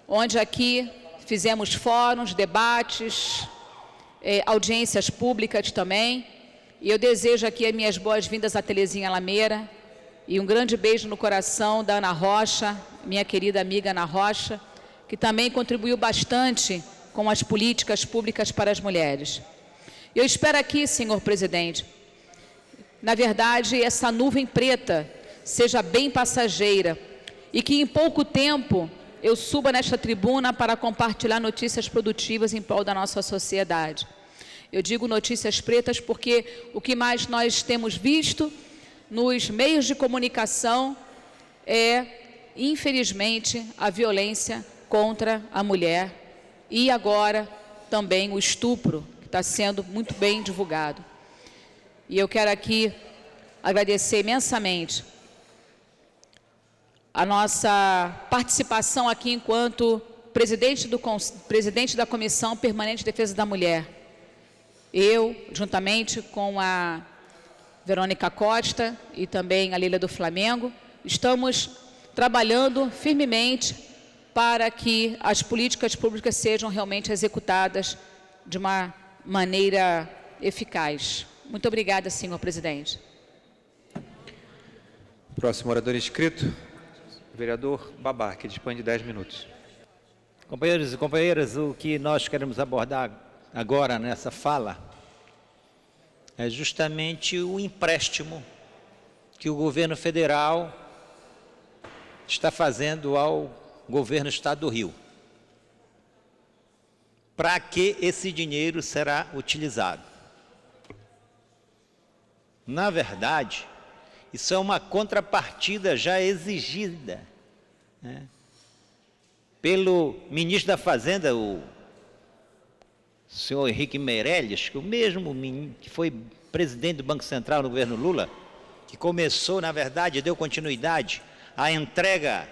onde aqui fizemos fóruns, debates, audiências públicas também. E eu desejo aqui as minhas boas-vindas à Terezinha Lameira e um grande beijo no coração da Ana Rocha, minha querida amiga Ana Rocha, que também contribuiu bastante com as políticas públicas para as mulheres. Eu espero aqui, senhor presidente, na verdade, essa nuvem preta seja bem passageira e que em pouco tempo eu suba nesta tribuna para compartilhar notícias produtivas em prol da nossa sociedade. Eu digo notícias pretas porque o que mais nós temos visto nos meios de comunicação é, infelizmente, a violência contra a mulher e agora também o estupro, que está sendo muito bem divulgado. E eu quero aqui agradecer imensamente a nossa participação aqui enquanto presidente da Comissão Permanente de Defesa da Mulher. Eu, juntamente com a Verônica Costa e também a Lília do Flamengo, estamos trabalhando firmemente para que as políticas públicas sejam realmente executadas de uma maneira eficaz. Muito obrigada, senhor presidente. Próximo orador inscrito, o vereador Babá, que dispõe de 10 minutos. Companheiros e companheiras, o que nós queremos abordar agora nessa fala é justamente o empréstimo que o governo federal está fazendo ao governo do Estado do Rio. Para que esse dinheiro será utilizado? Na verdade, isso é uma contrapartida já exigida, né, pelo ministro da Fazenda, o senhor Henrique Meirelles, que o mesmo que foi presidente do Banco Central no governo Lula, que começou, na verdade, deu continuidade à entrega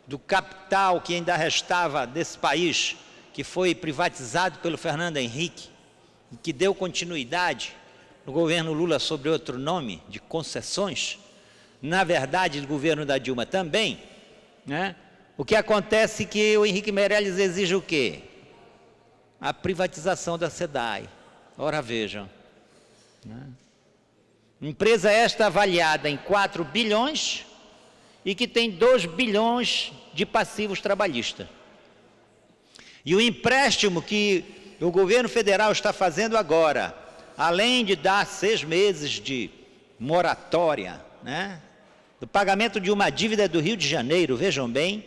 do capital que ainda restava desse país, que foi privatizado pelo Fernando Henrique, e que deu continuidade no governo Lula sob outro nome, de concessões, na verdade, do governo da Dilma também, né? O que acontece é que o Henrique Meirelles exige o quê? A privatização da SEDAI. Ora, vejam. Né? Empresa esta avaliada em 4 bilhões e que tem 2 bilhões de passivos trabalhistas. E o empréstimo que o governo federal está fazendo agora, além de dar 6 meses de moratória, né, do pagamento de uma dívida do Rio de Janeiro, vejam bem,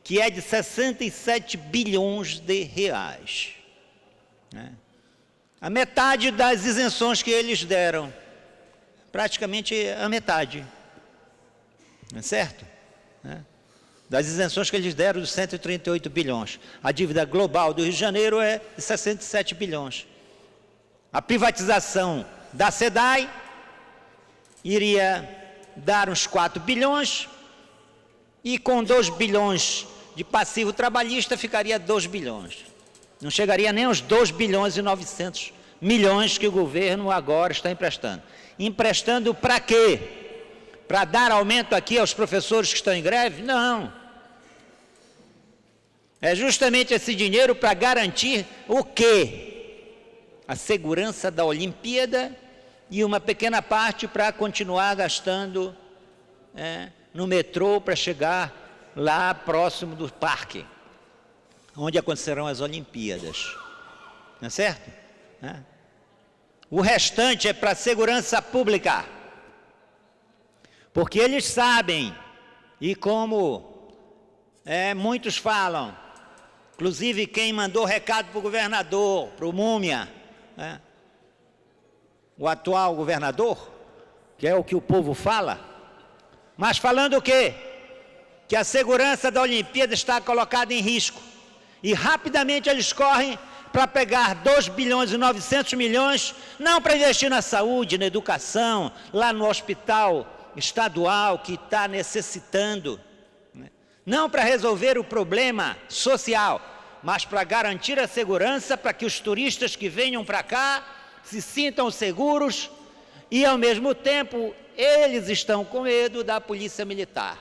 que é de 67 bilhões de reais. Né? A metade das isenções que eles deram, praticamente a metade, não é certo? Né? Das isenções que eles deram dos 138 bilhões. A dívida global do Rio de Janeiro é de 67 bilhões. A privatização da SEDAI iria dar uns 4 bilhões e com 2 bilhões de passivo trabalhista ficaria 2 bilhões. Não chegaria nem aos 2 bilhões e 900 milhões que o governo agora está emprestando. Emprestando para quê? Para dar aumento aqui aos professores que estão em greve? Não. É justamente esse dinheiro para garantir o quê? A segurança da Olimpíada e uma pequena parte para continuar gastando no metrô para chegar lá próximo do parque, onde acontecerão as Olimpíadas. Não é certo? O restante é para a segurança pública. Porque eles sabem, e como muitos falam, inclusive quem mandou recado para o governador, para o Múmia, o atual governador, que é o que o povo fala, mas falando o quê? Que a segurança da Olimpíada está colocada em risco. E rapidamente eles correm para pegar 2 bilhões e 900 milhões, não para investir na saúde, na educação, lá no hospital estadual que está necessitando, né? Não para resolver o problema social, mas para garantir a segurança para que os turistas que venham para cá se sintam seguros e, ao mesmo tempo, eles estão com medo da polícia militar.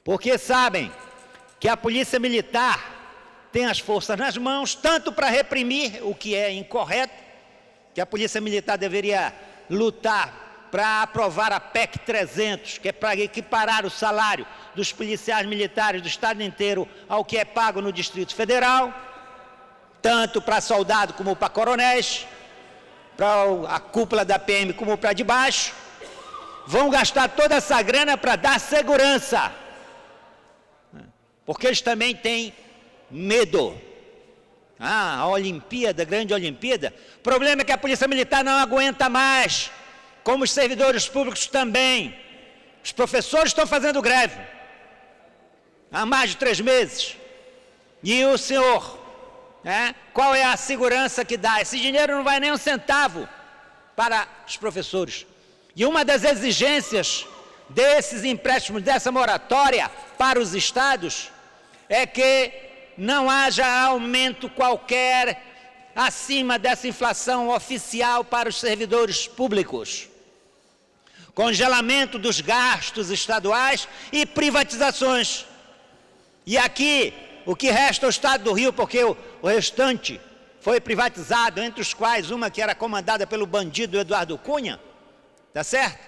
Porque sabem que a polícia militar tem as forças nas mãos, tanto para reprimir o que é incorreto, que a polícia militar deveria lutar para aprovar a PEC 300, que é para equiparar o salário dos policiais militares do estado inteiro ao que é pago no Distrito Federal, tanto para soldado como para coronéis, para a cúpula da PM como para de baixo, vão gastar toda essa grana para dar segurança, porque eles também têm medo. A Olimpíada, grande Olimpíada, o problema é que a Polícia Militar não aguenta mais, como os servidores públicos também. Os professores estão fazendo greve há mais de 3 meses. E o senhor, qual é a segurança que dá? Esse dinheiro não vai nem um centavo para os professores. E uma das exigências desses empréstimos, dessa moratória para os estados, é que não haja aumento qualquer acima dessa inflação oficial para os servidores públicos. Congelamento dos gastos estaduais e privatizações. E aqui, o que resta ao Estado do Rio, porque o restante foi privatizado, entre os quais uma que era comandada pelo bandido Eduardo Cunha, tá certo?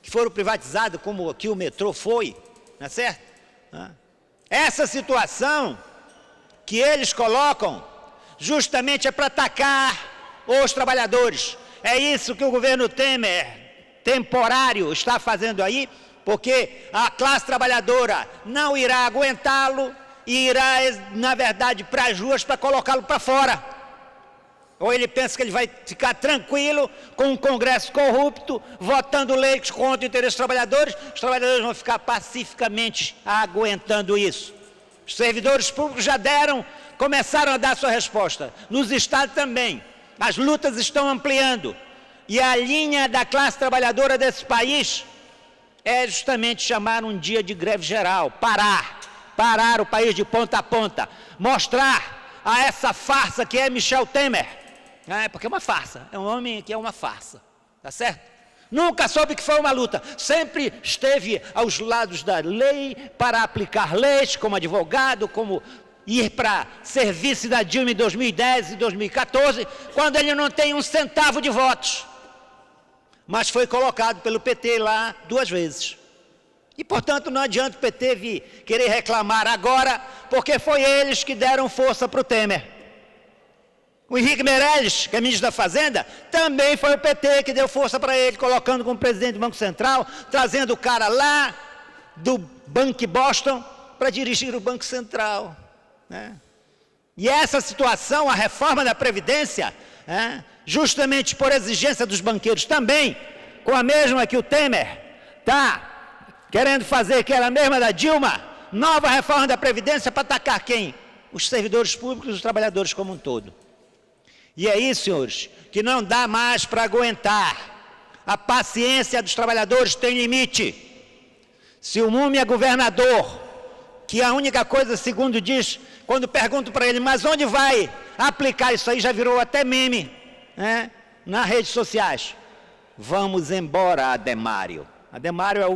Que foram privatizados como aqui o metrô foi, tá certo? Essa situação que eles colocam justamente é para atacar os trabalhadores. É isso que o governo Temer, temporário, está fazendo aí, porque a classe trabalhadora não irá aguentá-lo e irá, na verdade, para as ruas para colocá-lo para fora. Ou ele pensa que ele vai ficar tranquilo com um Congresso corrupto, votando leis contra o interesse dos trabalhadores, os trabalhadores vão ficar pacificamente aguentando isso. Os servidores públicos já começaram a dar sua resposta. Nos estados também. As lutas estão ampliando. E a linha da classe trabalhadora desse país é justamente chamar um dia de greve geral, parar o país de ponta a ponta, mostrar a essa farsa que é Michel Temer, porque é uma farsa, é um homem que é uma farsa, tá certo? Nunca soube que foi uma luta, sempre esteve aos lados da lei para aplicar leis como advogado, como ir para serviço da Dilma em 2010 e 2014, quando ele não tem um centavo de votos. Mas foi colocado pelo PT lá 2 vezes. E, portanto, não adianta o PT vir querer reclamar agora, porque foi eles que deram força para o Temer. O Henrique Meirelles, que é ministro da Fazenda, também foi o PT que deu força para ele, colocando como presidente do Banco Central, trazendo o cara lá do Banco Boston para dirigir o Banco Central. E essa situação, a reforma da Previdência, justamente por exigência dos banqueiros também, com a mesma que o Temer está querendo fazer, que era a mesma da Dilma, nova reforma da Previdência para atacar quem? Os servidores públicos e os trabalhadores como um todo. E é isso, senhores, que não dá mais para aguentar. A paciência dos trabalhadores tem limite. Se o Múmia é governador, que a única coisa, segundo diz, quando pergunto para ele, mas onde vai aplicar isso aí, já virou até meme, nas redes sociais. Vamos embora, Ademário. Ademário é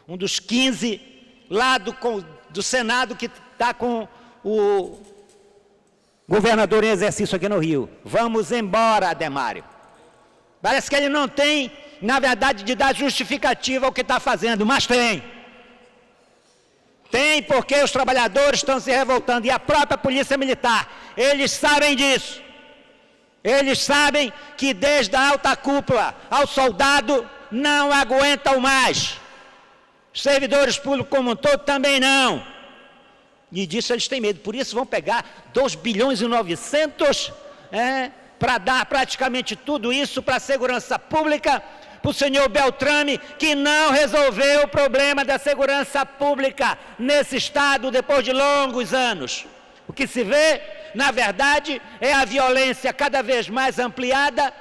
um dos 15 lá do Senado que está com o governador em exercício aqui no Rio. Vamos embora, Ademário. Parece que ele não tem, na verdade, de dar justificativa ao que está fazendo, mas tem. Tem, porque os trabalhadores estão se revoltando, e a própria Polícia Militar, eles sabem disso. Eles sabem que desde a alta cúpula ao soldado não aguentam mais. Os servidores públicos como um todo também não. E disso eles têm medo, por isso vão pegar 2 bilhões e 900 para dar praticamente tudo isso para a segurança pública, para o senhor Beltrame, que não resolveu o problema da segurança pública nesse estado depois de longos anos. O que se vê, na verdade, é a violência cada vez mais ampliada,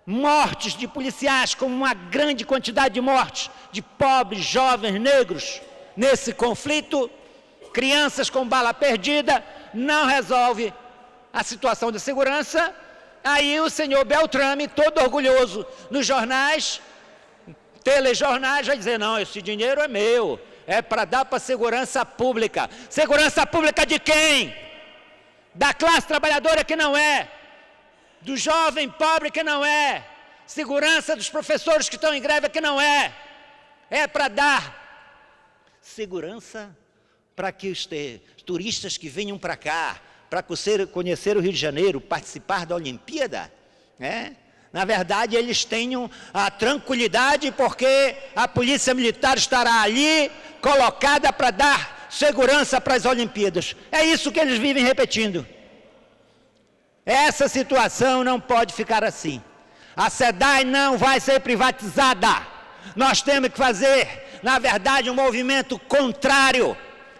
mortes de policiais, como uma grande quantidade de mortes de pobres, jovens, negros nesse conflito, crianças com bala perdida, não resolve a situação de segurança. Aí o senhor Beltrame, todo orgulhoso, nos jornais, telejornais, vai dizer, não, esse dinheiro é meu, é para dar para a segurança pública. Segurança pública de quem? Da classe trabalhadora que não é, do jovem pobre que não é, segurança dos professores que estão em greve que não é. É para dar segurança para que os turistas que venham para cá, para conhecer o Rio de Janeiro, participar da Olimpíada, né? Na verdade, eles tenham a tranquilidade porque a Polícia Militar estará ali colocada para dar segurança para as Olimpíadas. É isso que eles vivem repetindo. Essa situação não pode ficar assim. A SEDAI não vai ser privatizada. Nós temos que fazer, na verdade, um movimento contrário.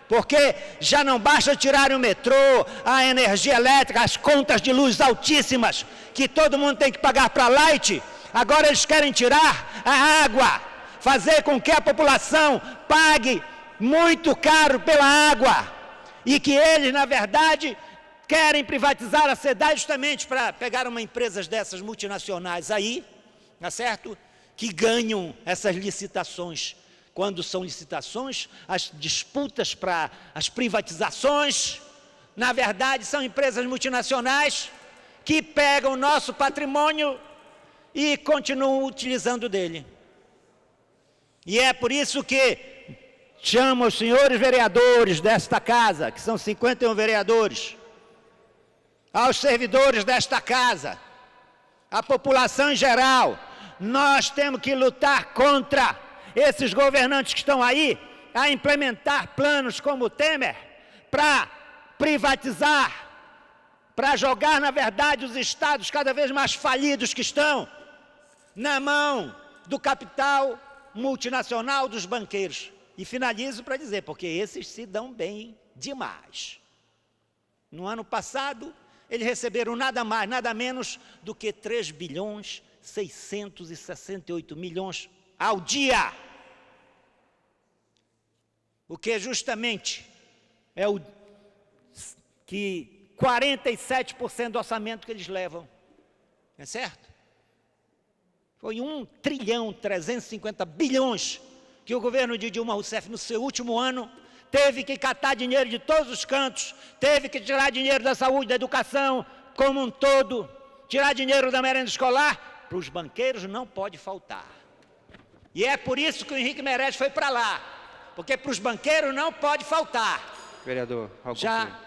Porque já não basta tirar o metrô, a energia elétrica, as contas de luz altíssimas, que todo mundo tem que pagar para a Light, agora eles querem tirar a água, fazer com que a população pague muito caro pela água, e que eles, na verdade, querem privatizar a SEDAI justamente para pegar uma empresa dessas multinacionais aí, tá certo? Que ganham essas licitações. Quando são licitações, as disputas para as privatizações, na verdade, são empresas multinacionais que pegam o nosso patrimônio e continuam utilizando dele. E é por isso que chamo os senhores vereadores desta casa, que são 51 vereadores, aos servidores desta casa, à população em geral, nós temos que lutar contra esses governantes que estão aí a implementar planos como o Temer para privatizar, para jogar, na verdade, os estados cada vez mais falidos que estão na mão do capital multinacional dos banqueiros. E finalizo para dizer, porque esses se dão bem demais. No ano passado, eles receberam nada mais, nada menos do que 3 bilhões 668 milhões ao dia. O que justamente é o que 47% do orçamento que eles levam. É certo? Foi 1 trilhão 350 bilhões que o governo de Dilma Rousseff, no seu último ano, teve que catar dinheiro de todos os cantos, teve que tirar dinheiro da saúde, da educação, como um todo, tirar dinheiro da merenda escolar, para os banqueiros não pode faltar. E é por isso que o Henrique Meirelles foi para lá, porque para os banqueiros não pode faltar. Vereador, já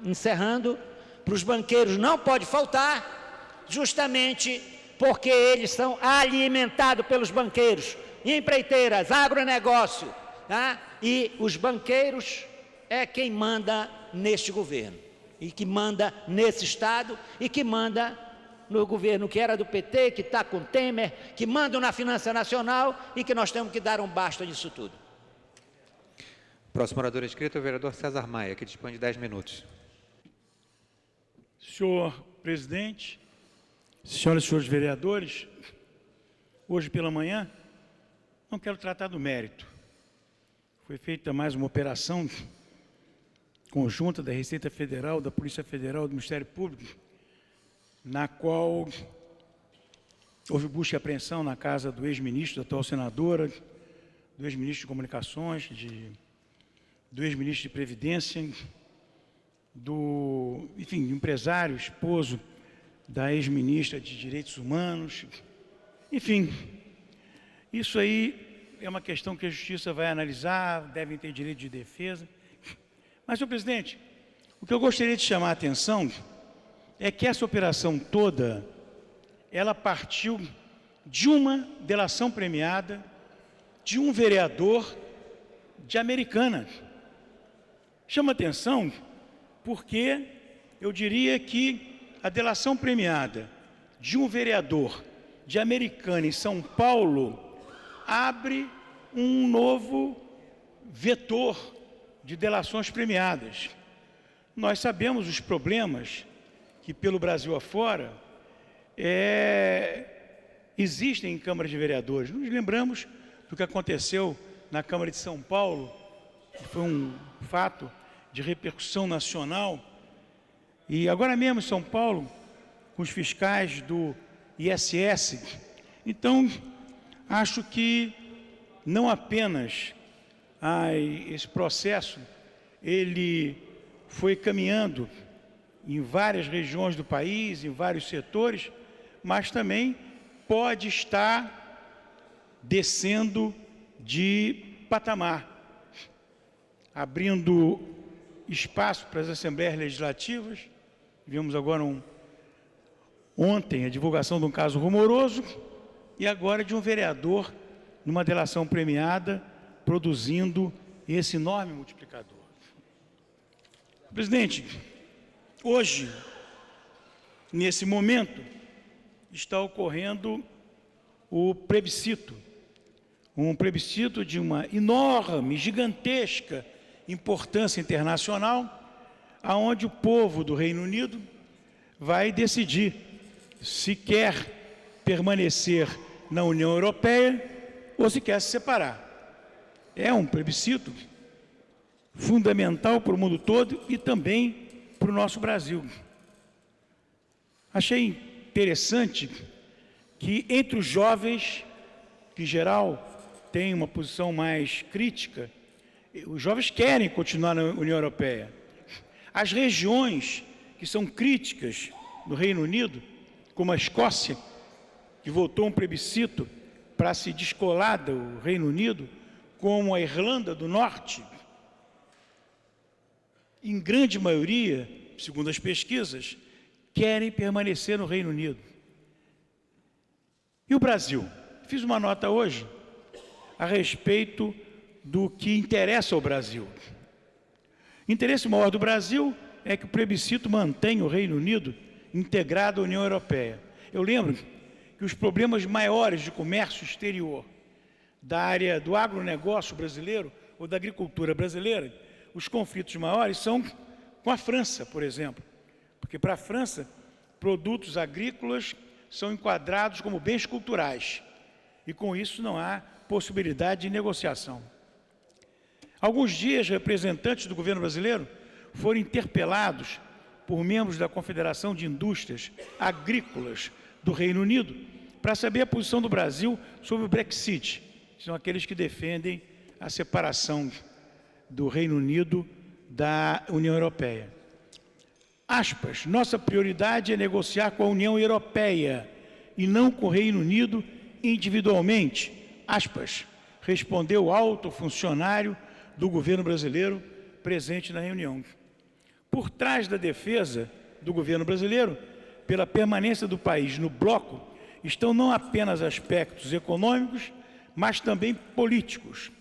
encerrando, para os banqueiros não pode faltar, justamente porque eles são alimentados pelos banqueiros, empreiteiras, agronegócio, tá? E os banqueiros é quem manda neste governo, e que manda nesse estado, e que manda no governo que era do PT, que está com Temer, que manda na finança nacional, e que nós temos que dar um basta nisso tudo. Próximo orador inscrito é o vereador César Maia, que dispõe de 10 minutos. Senhor presidente, senhoras e senhores vereadores, hoje pela manhã, não quero tratar do mérito. Foi feita mais uma operação conjunta da Receita Federal, da Polícia Federal, do Ministério Público, na qual houve busca e apreensão na casa do ex-ministro, da atual senadora, do ex-ministro de Comunicações, do ex-ministro de Previdência, do, enfim, empresário, esposo da ex-ministra de Direitos Humanos. Enfim, isso aí é uma questão que a Justiça vai analisar, devem ter direito de defesa. Mas, senhor presidente, o que eu gostaria de chamar a atenção é que essa operação toda, ela partiu de uma delação premiada de um vereador de Americana. Chama atenção porque eu diria que a delação premiada de um vereador de Americana em São Paulo abre um novo vetor de delações premiadas. Nós sabemos os problemas que pelo Brasil afora existem em Câmara de Vereadores. Nos lembramos do que aconteceu na Câmara de São Paulo, que foi um fato de repercussão nacional. E agora mesmo em São Paulo, com os fiscais do ISS. Então, acho que não apenas esse processo, ele foi caminhando em várias regiões do país, em vários setores, mas também pode estar descendo de patamar, abrindo espaço para as assembleias legislativas. Vimos agora ontem a divulgação de um caso rumoroso e agora de um vereador numa delação premiada produzindo esse enorme multiplicador. Presidente, hoje, nesse momento, está ocorrendo o plebiscito, um plebiscito de uma enorme, gigantesca importância internacional, aonde o povo do Reino Unido vai decidir se quer permanecer na União Europeia ou se quer se separar. É um plebiscito fundamental para o mundo todo e também para o nosso Brasil. Achei interessante que entre os jovens, que em geral têm uma posição mais crítica, os jovens querem continuar na União Europeia. As regiões que são críticas no Reino Unido, como a Escócia, que votou um plebiscito para se descolar do Reino Unido, como a Irlanda do Norte, em grande maioria, segundo as pesquisas, querem permanecer no Reino Unido. E o Brasil? Fiz uma nota hoje a respeito do que interessa ao Brasil. O interesse maior do Brasil é que o plebiscito mantenha o Reino Unido integrado à União Europeia. Eu lembro que os problemas maiores de comércio exterior da área do agronegócio brasileiro ou da agricultura brasileira, os conflitos maiores são com a França, por exemplo. Porque para a França, produtos agrícolas são enquadrados como bens culturais. E com isso não há possibilidade de negociação. Alguns dias, representantes do governo brasileiro foram interpelados por membros da Confederação de Indústrias Agrícolas do Reino Unido para saber a posição do Brasil sobre o Brexit. São aqueles que defendem a separação do Reino Unido da União Europeia. Aspas, nossa prioridade é negociar com a União Europeia e não com o Reino Unido individualmente. Aspas, respondeu o alto funcionário do governo brasileiro presente na reunião. Por trás da defesa do governo brasileiro pela permanência do país no bloco estão não apenas aspectos econômicos, mas também políticos.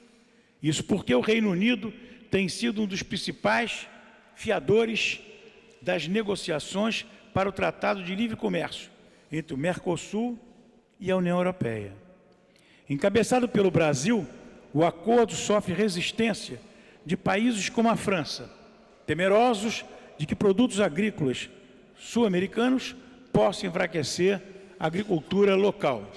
Isso porque o Reino Unido tem sido um dos principais fiadores das negociações para o Tratado de Livre Comércio entre o Mercosul e a União Europeia. Encabeçado pelo Brasil, o acordo sofre resistência de países como a França, temerosos de que produtos agrícolas sul-americanos possam enfraquecer a agricultura local.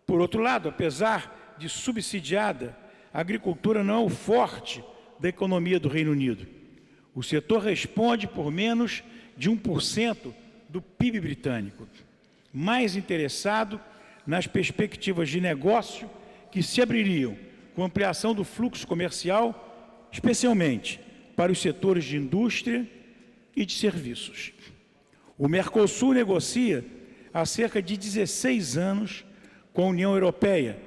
Por outro lado, apesar de subsidiada, a agricultura não é o forte da economia do Reino Unido. O setor responde por menos de 1% do PIB britânico, mais interessado nas perspectivas de negócio que se abririam com a ampliação do fluxo comercial, especialmente para os setores de indústria e de serviços. O Mercosul negocia há cerca de 16 anos com a União Europeia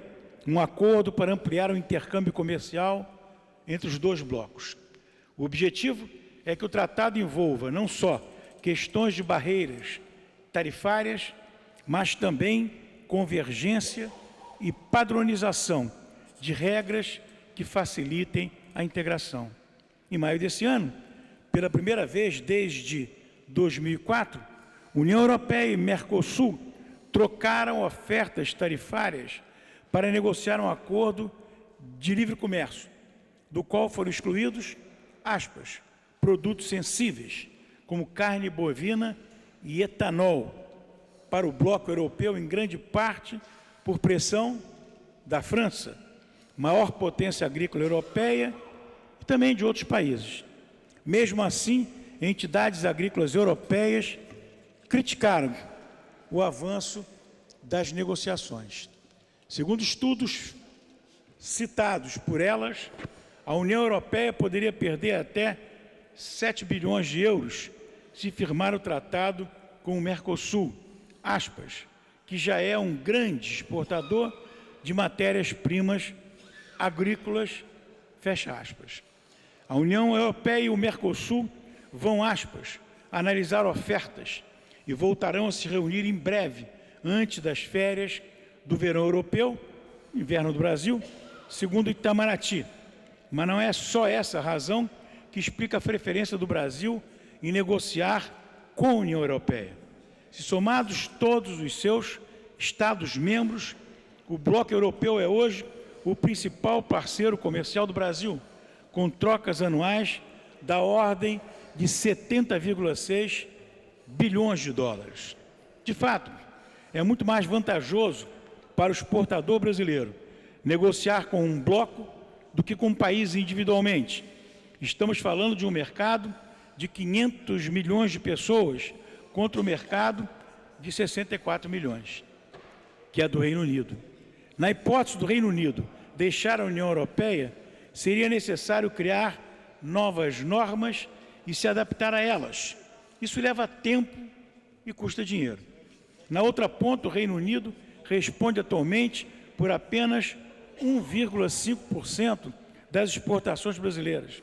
um acordo para ampliar o intercâmbio comercial entre os dois blocos. O objetivo é que o tratado envolva não só questões de barreiras tarifárias, mas também convergência e padronização de regras que facilitem a integração. Em maio desse ano, pela primeira vez desde 2004, União Europeia e Mercosul trocaram ofertas tarifárias para negociar um acordo de livre comércio, do qual foram excluídos, aspas, produtos sensíveis, como carne bovina e etanol, para o bloco europeu, em grande parte por pressão da França, maior potência agrícola europeia, e também de outros países. Mesmo assim, entidades agrícolas europeias criticaram o avanço das negociações. Segundo estudos citados por elas, a União Europeia poderia perder até 7 bilhões de euros se firmar o tratado com o Mercosul, aspas, que já é um grande exportador de matérias-primas agrícolas, fecha aspas. A União Europeia e o Mercosul vão, aspas, analisar ofertas e voltarão a se reunir em breve, antes das férias do verão europeu, inverno do Brasil, segundo Itamaraty. Mas não é só essa razão que explica a preferência do Brasil em negociar com a União Europeia. Se somados todos os seus Estados-membros, o bloco europeu é hoje o principal parceiro comercial do Brasil, com trocas anuais da ordem de 70,6 bilhões de dólares. De fato, é muito mais vantajoso para o exportador brasileiro negociar com um bloco do que com um país individualmente. Estamos falando de um mercado de 500 milhões de pessoas contra o mercado de 64 milhões, que é do Reino Unido. Na hipótese do Reino Unido deixar a União Europeia, seria necessário criar novas normas e se adaptar a elas. Isso leva tempo e custa dinheiro. Na outra ponta, o Reino Unido responde atualmente por apenas 1,5% das exportações brasileiras.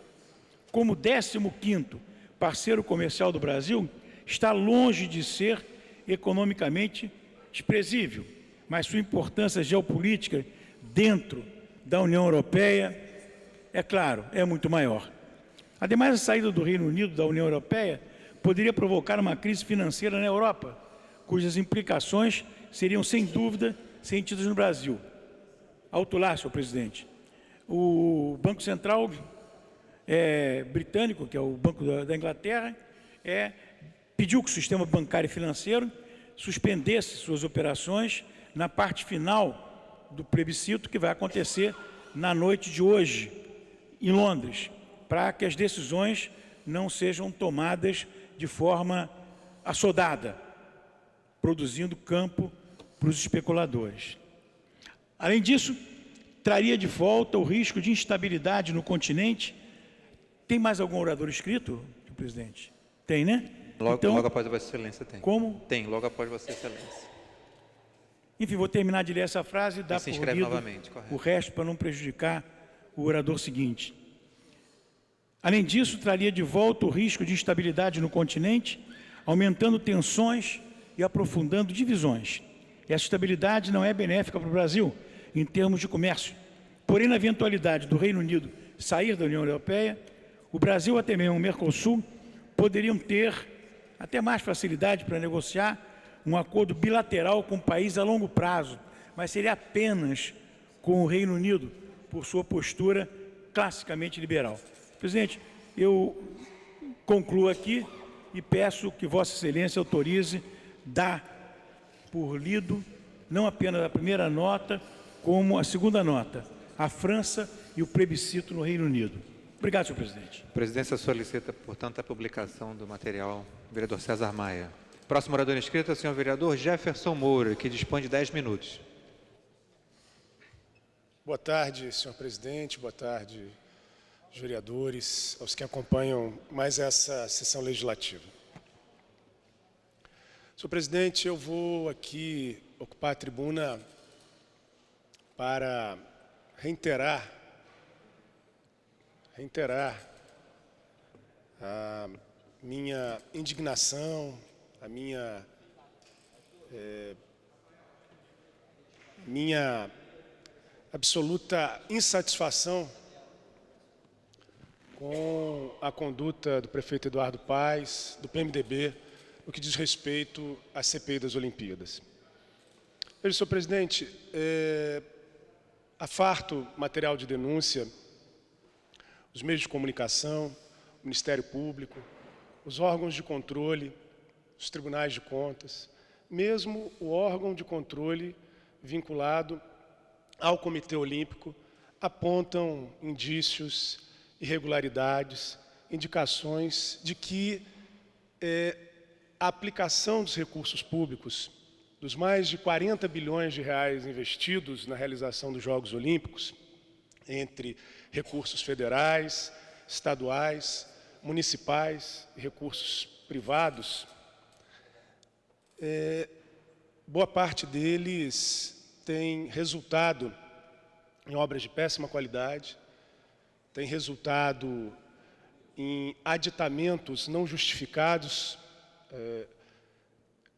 Como 15º parceiro comercial do Brasil, está longe de ser economicamente desprezível, mas sua importância geopolítica dentro da União Europeia, é claro, é muito maior. Ademais, a saída do Reino Unido da União Europeia poderia provocar uma crise financeira na Europa, cujas implicações seriam, sem dúvida, sentidas no Brasil. Alto lá, senhor presidente. O Banco Central britânico, que é o Banco da Inglaterra, pediu que o sistema bancário e financeiro suspendesse suas operações na parte final do plebiscito que vai acontecer na noite de hoje, em Londres, para que as decisões não sejam tomadas de forma assodada, produzindo campo para os especuladores. Além disso, traria de volta o risco de instabilidade no continente. Tem mais algum orador inscrito, presidente? Tem, né? Logo após a Vossa Excelência tem. Como? Tem, logo após Vossa Excelência. Enfim, vou terminar de ler essa frase e dar se por inscreve lido novamente, correto. o resto para não prejudicar o orador seguinte. Além disso, traria de volta o risco de instabilidade no continente, aumentando tensões e aprofundando divisões. Essa estabilidade não é benéfica para o Brasil em termos de comércio. Porém, na eventualidade do Reino Unido sair da União Europeia, o Brasil, até mesmo o Mercosul, poderiam ter até mais facilidade para negociar um acordo bilateral com o país a longo prazo, mas seria apenas com o Reino Unido, por sua postura classicamente liberal. Presidente, eu concluo aqui e peço que Vossa Excelência autorize dar por lido não apenas a primeira nota, como a segunda nota, a França e o plebiscito no Reino Unido. Obrigado, senhor presidente. A presidência solicita, portanto, a publicação do material. Vereador César Maia. Próximo orador inscrito é o senhor vereador Jefferson Moura, que dispõe de 10 minutos. Boa tarde, senhor presidente. Boa tarde, os vereadores, aos que acompanham mais essa sessão legislativa. Senhor presidente, eu vou aqui ocupar a tribuna para reiterar a minha indignação, a minha absoluta insatisfação com a conduta do prefeito Eduardo Paes, do PMDB, no que diz respeito à CPI das Olimpíadas. Veja, senhor presidente, há farto material de denúncia, os meios de comunicação, o Ministério Público, os órgãos de controle, os tribunais de contas, mesmo o órgão de controle vinculado ao Comitê Olímpico, apontam indícios, irregularidades, indicações de que a aplicação dos recursos públicos, dos mais de 40 bilhões de reais investidos na realização dos Jogos Olímpicos, entre recursos federais, estaduais, municipais e recursos privados, boa parte deles tem resultado em obras de péssima qualidade, tem resultado em aditamentos não justificados,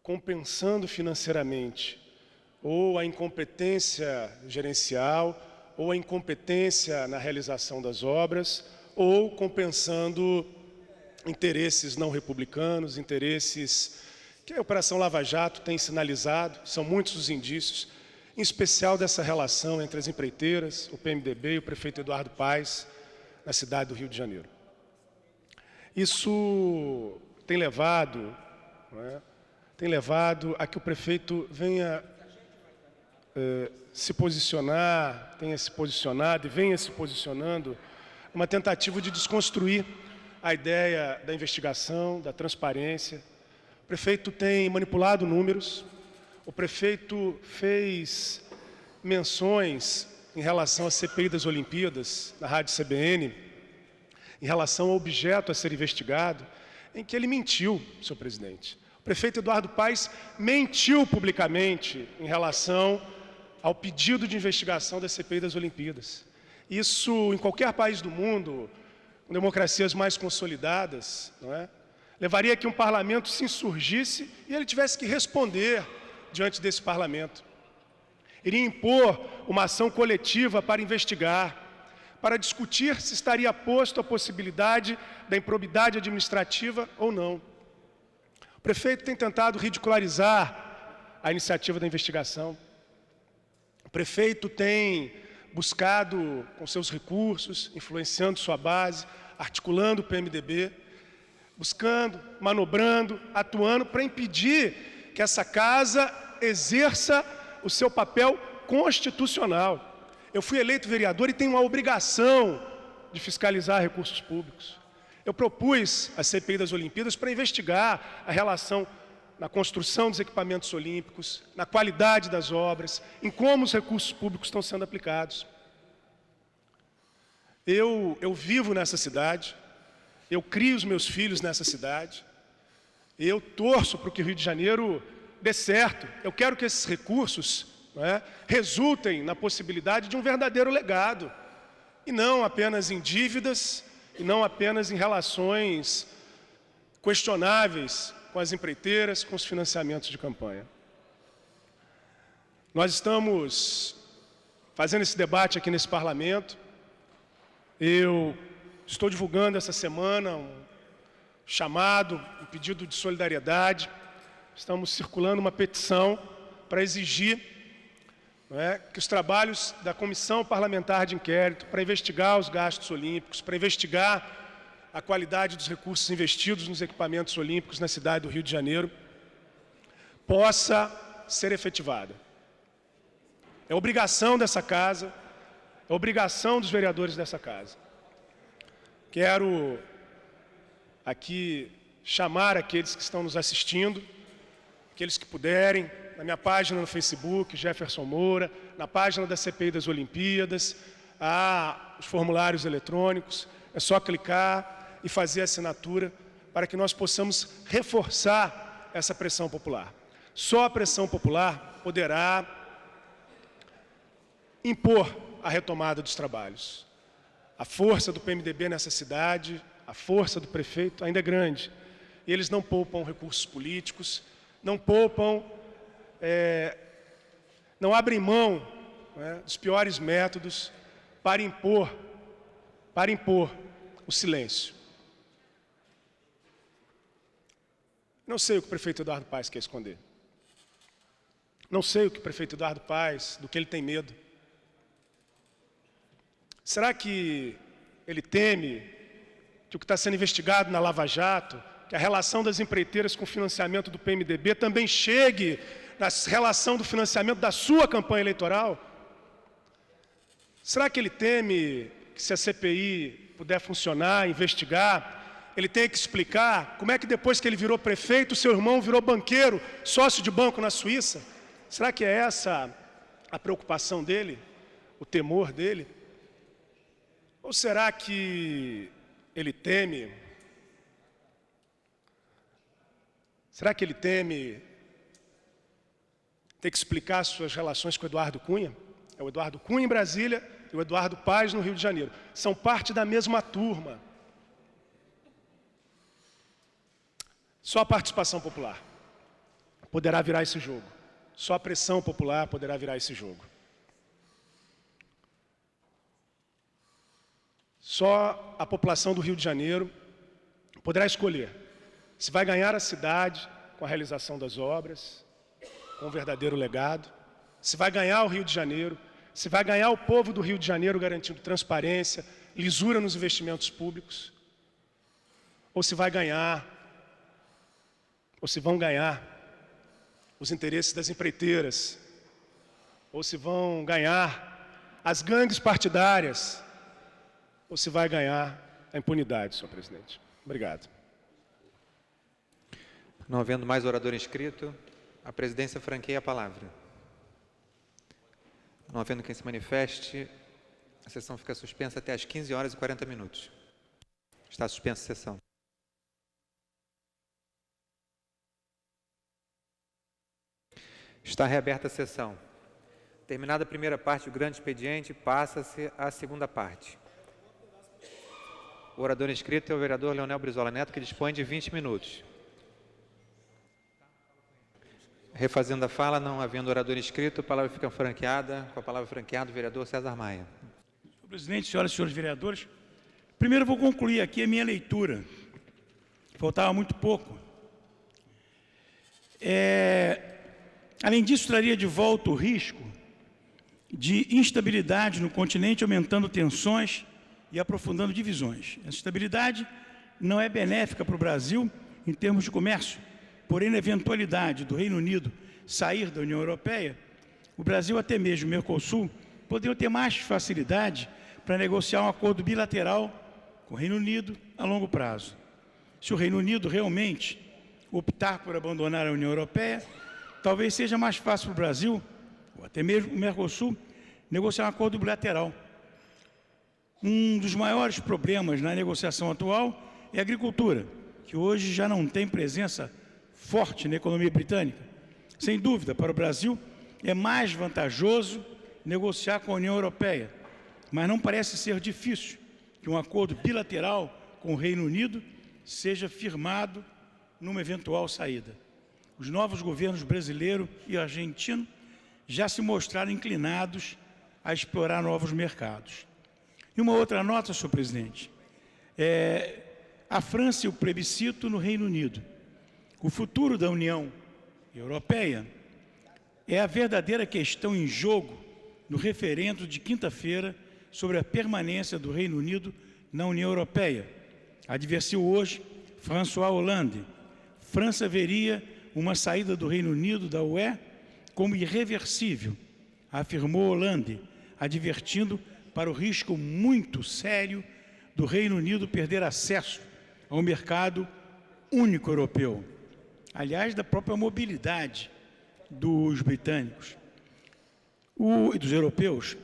compensando financeiramente ou a incompetência gerencial, ou a incompetência na realização das obras, ou compensando interesses não republicanos, interesses que a Operação Lava Jato tem sinalizado, são muitos os indícios, em especial dessa relação entre as empreiteiras, o PMDB e o prefeito Eduardo Paes, na cidade do Rio de Janeiro. Isso tem levado, a que o prefeito venha se posicionar, tenha se posicionado e venha se posicionando uma tentativa de desconstruir a ideia da investigação, da transparência. O prefeito tem manipulado números, o prefeito fez menções em relação à CPI das Olimpíadas, na Rádio CBN, em relação ao objeto a ser investigado, em que ele mentiu, senhor presidente. O prefeito Eduardo Paes mentiu publicamente em relação ao pedido de investigação da CPI das Olimpíadas. Isso, em qualquer país do mundo, com democracias mais consolidadas, levaria a que um parlamento se insurgisse e ele tivesse que responder diante desse parlamento. Iria impor uma ação coletiva para investigar, para discutir se estaria posto a possibilidade da improbidade administrativa ou não. O prefeito tem tentado ridicularizar a iniciativa da investigação. O prefeito tem buscado, com seus recursos, influenciando sua base, articulando o PMDB, buscando, manobrando, atuando para impedir que essa casa exerça o seu papel constitucional. Eu fui eleito vereador e tenho a obrigação de fiscalizar recursos públicos. Eu propus a CPI das Olimpíadas para investigar a relação na construção dos equipamentos olímpicos, na qualidade das obras, em como os recursos públicos estão sendo aplicados. Eu vivo nessa cidade, eu crio os meus filhos nessa cidade, eu torço para que o Rio de Janeiro dê certo. Eu quero que esses recursos resultem na possibilidade de um verdadeiro legado, e não apenas em dívidas, e não apenas em relações questionáveis com as empreiteiras, com os financiamentos de campanha. Nós estamos fazendo esse debate aqui nesse parlamento. Eu estou divulgando essa semana um chamado, um pedido de solidariedade. Estamos circulando uma petição para exigir que os trabalhos da Comissão Parlamentar de Inquérito para investigar os gastos olímpicos, para investigar a qualidade dos recursos investidos nos equipamentos olímpicos na cidade do Rio de Janeiro, possa ser efetivada. É obrigação dessa casa, é obrigação dos vereadores dessa casa. Quero aqui chamar aqueles que estão nos assistindo, aqueles que puderem, na minha página no Facebook, Jefferson Moura, na página da CPI das Olimpíadas, há os formulários eletrônicos, é só clicar e fazer a assinatura para que nós possamos reforçar essa pressão popular. Só a pressão popular poderá impor a retomada dos trabalhos. A força do PMDB nessa cidade, a força do prefeito ainda é grande. Eles não poupam recursos políticos, não poupam, não abrem mão dos piores métodos para impor o silêncio. Não sei o que o prefeito Eduardo Paes quer esconder. Não sei o que o prefeito Eduardo Paes, do que ele tem medo. Será que ele teme que o que está sendo investigado na Lava Jato, que a relação das empreiteiras com o financiamento do PMDB também chegue na relação do financiamento da sua campanha eleitoral? Será que ele teme que, se a CPI puder funcionar, investigar, ele tem que explicar como é que depois que ele virou prefeito, seu irmão virou banqueiro, sócio de banco na Suíça? Será que é essa a preocupação dele, o temor dele? Ou será que ele teme? Será que ele teme ter que explicar suas relações com o Eduardo Cunha? É o Eduardo Cunha em Brasília e o Eduardo Paes no Rio de Janeiro. São parte da mesma turma. Só a participação popular poderá virar esse jogo. Só a pressão popular poderá virar esse jogo. Só a população do Rio de Janeiro poderá escolher se vai ganhar a cidade com a realização das obras, com um verdadeiro legado, se vai ganhar o Rio de Janeiro, se vai ganhar o povo do Rio de Janeiro garantindo transparência, lisura nos investimentos públicos, ou se vai ganhar, ou se vão ganhar os interesses das empreiteiras, ou se vão ganhar as gangues partidárias, ou se vai ganhar a impunidade, senhor presidente. Obrigado. Não havendo mais orador inscrito, a presidência franqueia a palavra. Não havendo quem se manifeste, a sessão fica suspensa até às 15h40. Está suspensa a sessão. Está reaberta a sessão. Terminada a primeira parte do grande expediente, passa-se à segunda parte. O orador inscrito é o vereador Leonel Brizola Neto, que dispõe de 20 minutos. Refazendo a fala, não havendo orador inscrito, a palavra fica franqueada. Com a palavra franqueada, o vereador César Maia. Senhor presidente, senhoras e senhores vereadores, primeiro eu vou concluir aqui a minha leitura. Faltava muito pouco. Além disso, traria de volta o risco de instabilidade no continente, aumentando tensões e aprofundando divisões. Essa estabilidade não é benéfica para o Brasil em termos de comércio. Porém, na eventualidade do Reino Unido sair da União Europeia, o Brasil, até mesmo o Mercosul, poderiam ter mais facilidade para negociar um acordo bilateral com o Reino Unido a longo prazo. Se o Reino Unido realmente optar por abandonar a União Europeia, talvez seja mais fácil para o Brasil, ou até mesmo o Mercosul, negociar um acordo bilateral. Um dos maiores problemas na negociação atual é a agricultura, que hoje já não tem presença forte na economia britânica. Sem dúvida, para o Brasil, é mais vantajoso negociar com a União Europeia, mas não parece ser difícil que um acordo bilateral com o Reino Unido seja firmado numa eventual saída. Os novos governos brasileiro e argentino já se mostraram inclinados a explorar novos mercados. E uma outra nota, senhor presidente, a França e o plebiscito no Reino Unido. O futuro da União Europeia é a verdadeira questão em jogo no referendo de quinta-feira sobre a permanência do Reino Unido na União Europeia. Advertiu hoje François Hollande. França veria uma saída do Reino Unido da UE como irreversível, afirmou Hollande, advertindo para o risco muito sério do Reino Unido perder acesso ao mercado único europeu. Aliás, da própria mobilidade dos britânicos e dos europeus.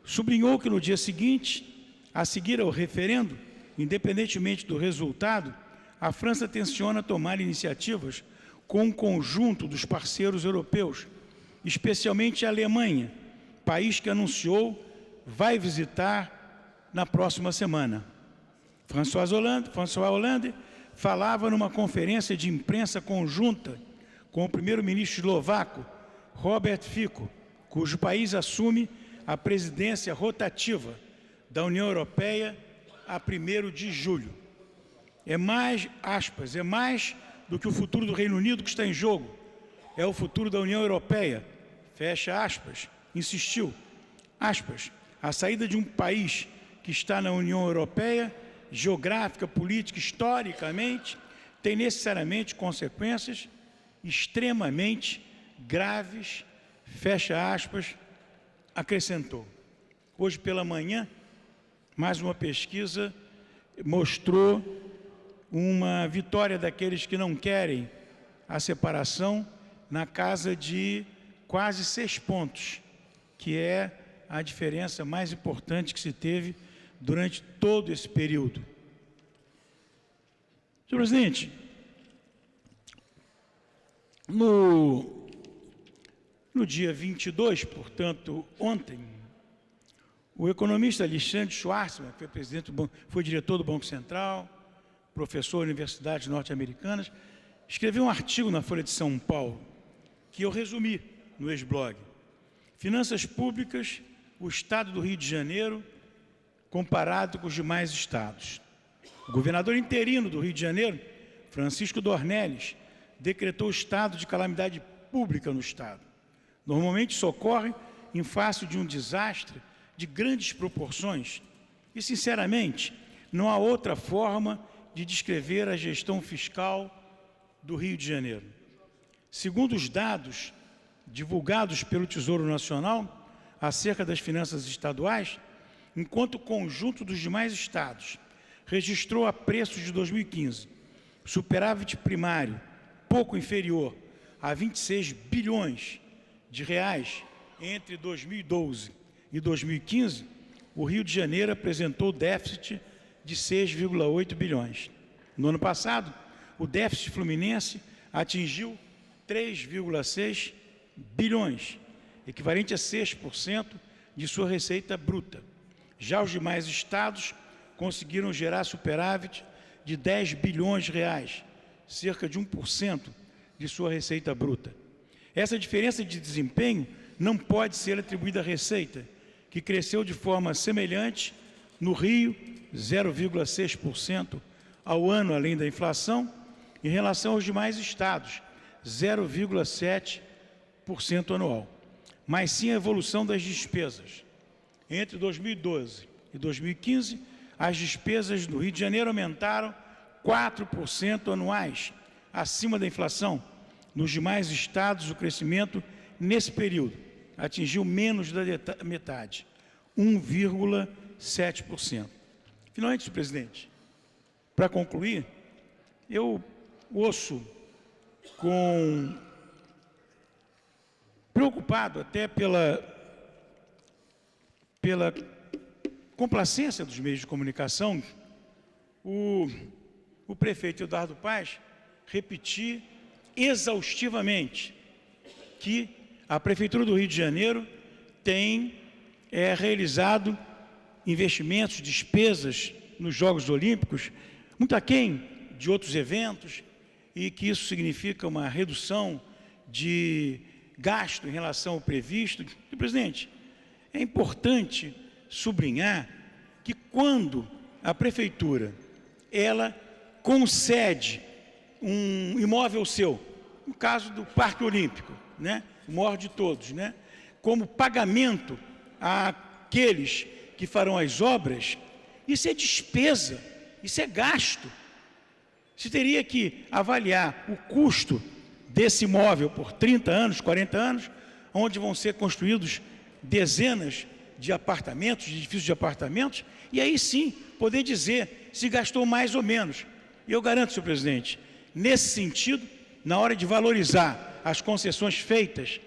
Sublinhou que no dia seguinte, a seguir ao referendo, independentemente do resultado, a França tenciona tomar iniciativas com o conjunto dos parceiros europeus, especialmente a Alemanha, país que anunciou vai visitar na próxima semana. François Hollande falava numa conferência de imprensa conjunta com o primeiro-ministro eslovaco, Robert Fico, cujo país assume a presidência rotativa da União Europeia a 1º de julho. É mais do que o futuro do Reino Unido que está em jogo. É o futuro da União Europeia. Fecha aspas. Insistiu. Aspas. A saída de um país que está na União Europeia, geográfica, política, historicamente, tem necessariamente consequências extremamente graves, fecha aspas, acrescentou. Hoje pela manhã, mais uma pesquisa mostrou uma vitória daqueles que não querem a separação na casa de quase 6 pontos, que é a diferença mais importante que se teve durante todo esse período. Senhor presidente, no dia 22, portanto, ontem, o economista Alexandre Schwarzman, que foi diretor do Banco Central, professor de universidades norte-americanas, escreveu um artigo na Folha de São Paulo, que eu resumi no ex-blog. Finanças públicas, o estado do Rio de Janeiro, comparado com os demais estados. O governador interino do Rio de Janeiro, Francisco Dornelles, decretou o estado de calamidade pública no estado. Normalmente isso ocorre em face de um desastre de grandes proporções e, sinceramente, não há outra forma de descrever a gestão fiscal do Rio de Janeiro. Segundo os dados divulgados pelo Tesouro Nacional acerca das finanças estaduais, enquanto o conjunto dos demais estados registrou a preços de 2015 superávit primário pouco inferior a 26 bilhões de reais entre 2012 e 2015, o Rio de Janeiro apresentou déficit de 6,8 bilhões. No ano passado, o déficit fluminense atingiu 3,6 bilhões, equivalente a 6% de sua receita bruta. Já os demais estados conseguiram gerar superávit de 10 bilhões de reais, cerca de 1% de sua receita bruta. Essa diferença de desempenho não pode ser atribuída à receita, que cresceu de forma semelhante no Rio, 0,6% ao ano além da inflação, em relação aos demais estados, 0,7% anual, mas sim a evolução das despesas. Entre 2012 e 2015, as despesas do Rio de Janeiro aumentaram 4% anuais, acima da inflação. Nos demais estados, o crescimento nesse período atingiu menos da metade, 1,7%. Finalmente, senhor presidente, para concluir, eu ouço preocupado até pela complacência dos meios de comunicação, o prefeito Eduardo Paes repetir exaustivamente que a Prefeitura do Rio de Janeiro tem realizado investimentos, despesas nos Jogos Olímpicos, muito aquém de outros eventos, e que isso significa uma redução de gasto em relação ao previsto. E, presidente, é importante sublinhar que quando a Prefeitura ela concede um imóvel seu, no caso do Parque Olímpico, né, o maior de todos, né, como pagamento àqueles que farão as obras, isso é despesa, isso é gasto. Se teria que avaliar o custo desse imóvel por 30 anos, 40 anos, onde vão ser construídos dezenas de apartamentos, de edifícios de apartamentos, e aí sim poder dizer se gastou mais ou menos. E eu garanto, senhor presidente, nesse sentido, na hora de valorizar as concessões feitas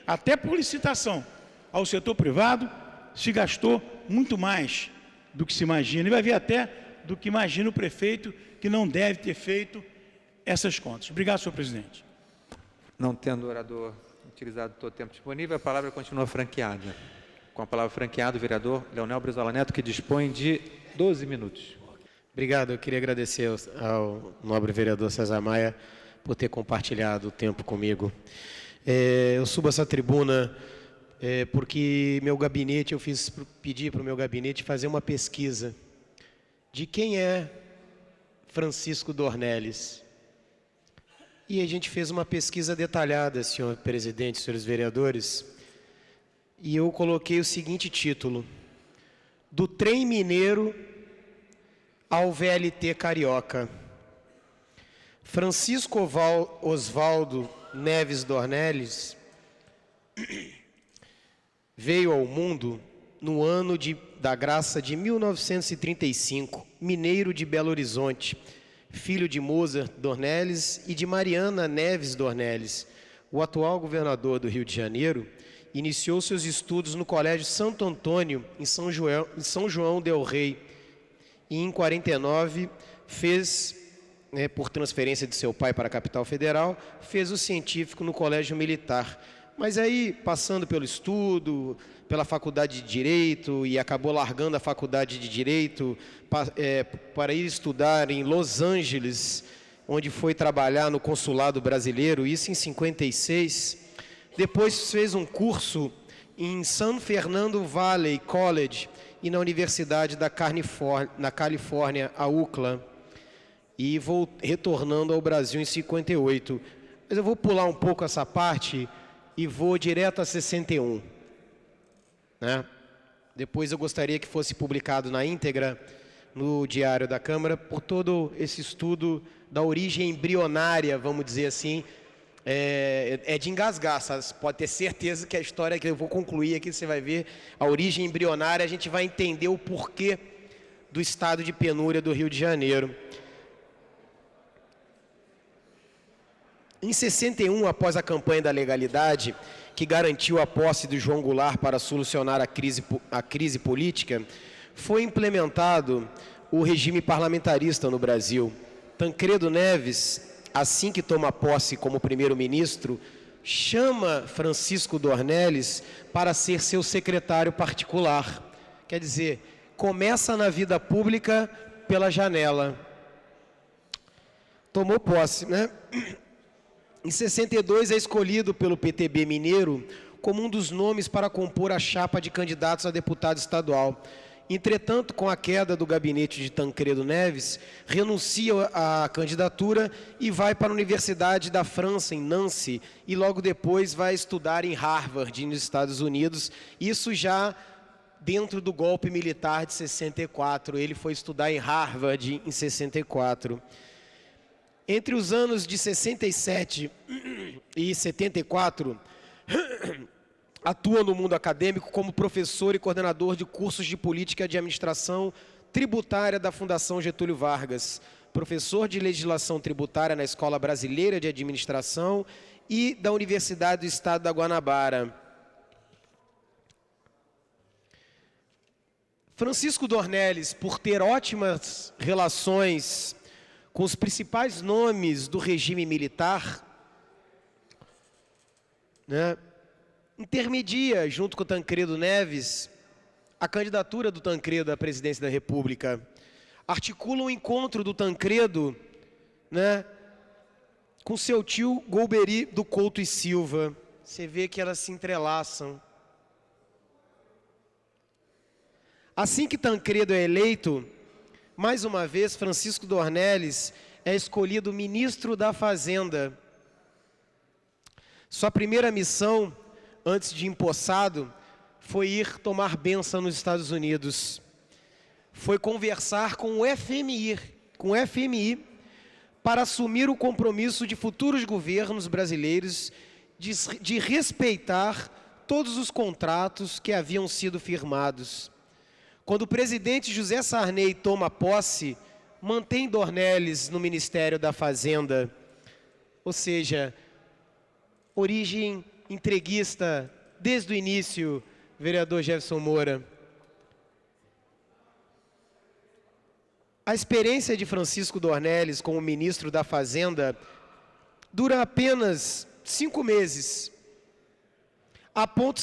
até por licitação ao setor privado, se gastou muito mais do que se imagina. E vai ver até do que imagina o prefeito, que não deve ter feito essas contas. Obrigado, senhor presidente. Não tendo o orador utilizado todo o tempo disponível, a palavra continua franqueada. Com a palavra franqueada, o vereador Leonel Brizola Neto, que dispõe de 12 minutos. Obrigado. Eu queria agradecer ao nobre vereador César Maia por ter compartilhado o tempo comigo. Eu subo essa tribuna porque meu gabinete, pedi para o meu gabinete fazer uma pesquisa de quem é Francisco Dornelles. E a gente fez uma pesquisa detalhada, senhor presidente, senhores vereadores, e eu coloquei o seguinte título: do trem mineiro ao VLT carioca. Francisco Oswaldo Neves Dornelles veio ao mundo no ano da graça de 1935, mineiro de Belo Horizonte, filho de Mozart Dornelles e de Mariana Neves Dornelles. O atual governador do Rio de Janeiro iniciou seus estudos no Colégio Santo Antônio, em São João del Rei, e em 49 fez, por transferência de seu pai para a capital federal, fez o científico no Colégio Militar. Mas aí, passando pelo estudo, pela faculdade de Direito, e acabou largando a faculdade de Direito para ir estudar em Los Angeles, onde foi trabalhar no consulado brasileiro, isso em 56. Depois fez um curso em San Fernando Valley College e na Universidade na Califórnia, a UCLA, e retornando ao Brasil em 58. Mas eu vou pular um pouco essa parte e vou direto a 61. Né? Depois eu gostaria que fosse publicado na íntegra no Diário da Câmara, por todo esse estudo da origem embrionária, vamos dizer assim, é de engasgar, sabe? Pode ter certeza que a história que eu vou concluir aqui, você vai ver a origem embrionária, a gente vai entender o porquê do estado de penúria do Rio de Janeiro. Em 61, após a campanha da legalidade, que garantiu a posse do João Goulart para solucionar a crise política, foi implementado o regime parlamentarista no Brasil. Tancredo Neves, assim que toma posse como primeiro-ministro, chama Francisco Dornelles para ser seu secretário particular. Quer dizer, começa na vida pública pela janela. Tomou posse, né? Em 62 é escolhido pelo PTB mineiro como um dos nomes para compor a chapa de candidatos a deputado estadual. Entretanto, com a queda do gabinete de Tancredo Neves, renuncia à candidatura e vai para a Universidade da França, em Nancy, e logo depois vai estudar em Harvard, nos Estados Unidos, isso já dentro do golpe militar de 64. Ele foi estudar em Harvard em 64. Entre os anos de 67 e 74, atua no mundo acadêmico como professor e coordenador de cursos de política de administração tributária da Fundação Getúlio Vargas, professor de legislação tributária na Escola Brasileira de Administração e da Universidade do Estado da Guanabara. Francisco Dornelles, por ter ótimas relações com os principais nomes do regime militar, né, intermedia, junto com o Tancredo Neves, a candidatura do Tancredo à presidência da República. Articula um encontro do Tancredo, né, com seu tio Golbery do Couto e Silva. Você vê que elas se entrelaçam. Assim que Tancredo é eleito, mais uma vez, Francisco Dornelles é escolhido ministro da Fazenda. Sua primeira missão, antes de empossado, foi ir tomar bênção nos Estados Unidos. Foi conversar com o FMI, para assumir o compromisso de futuros governos brasileiros de respeitar todos os contratos que haviam sido firmados. Quando o presidente José Sarney toma posse, mantém Dornelles no Ministério da Fazenda, ou seja, origem entreguista desde o início, vereador Jefferson Moura. A experiência de Francisco Dornelles como ministro da Fazenda dura apenas 5 meses. O ponto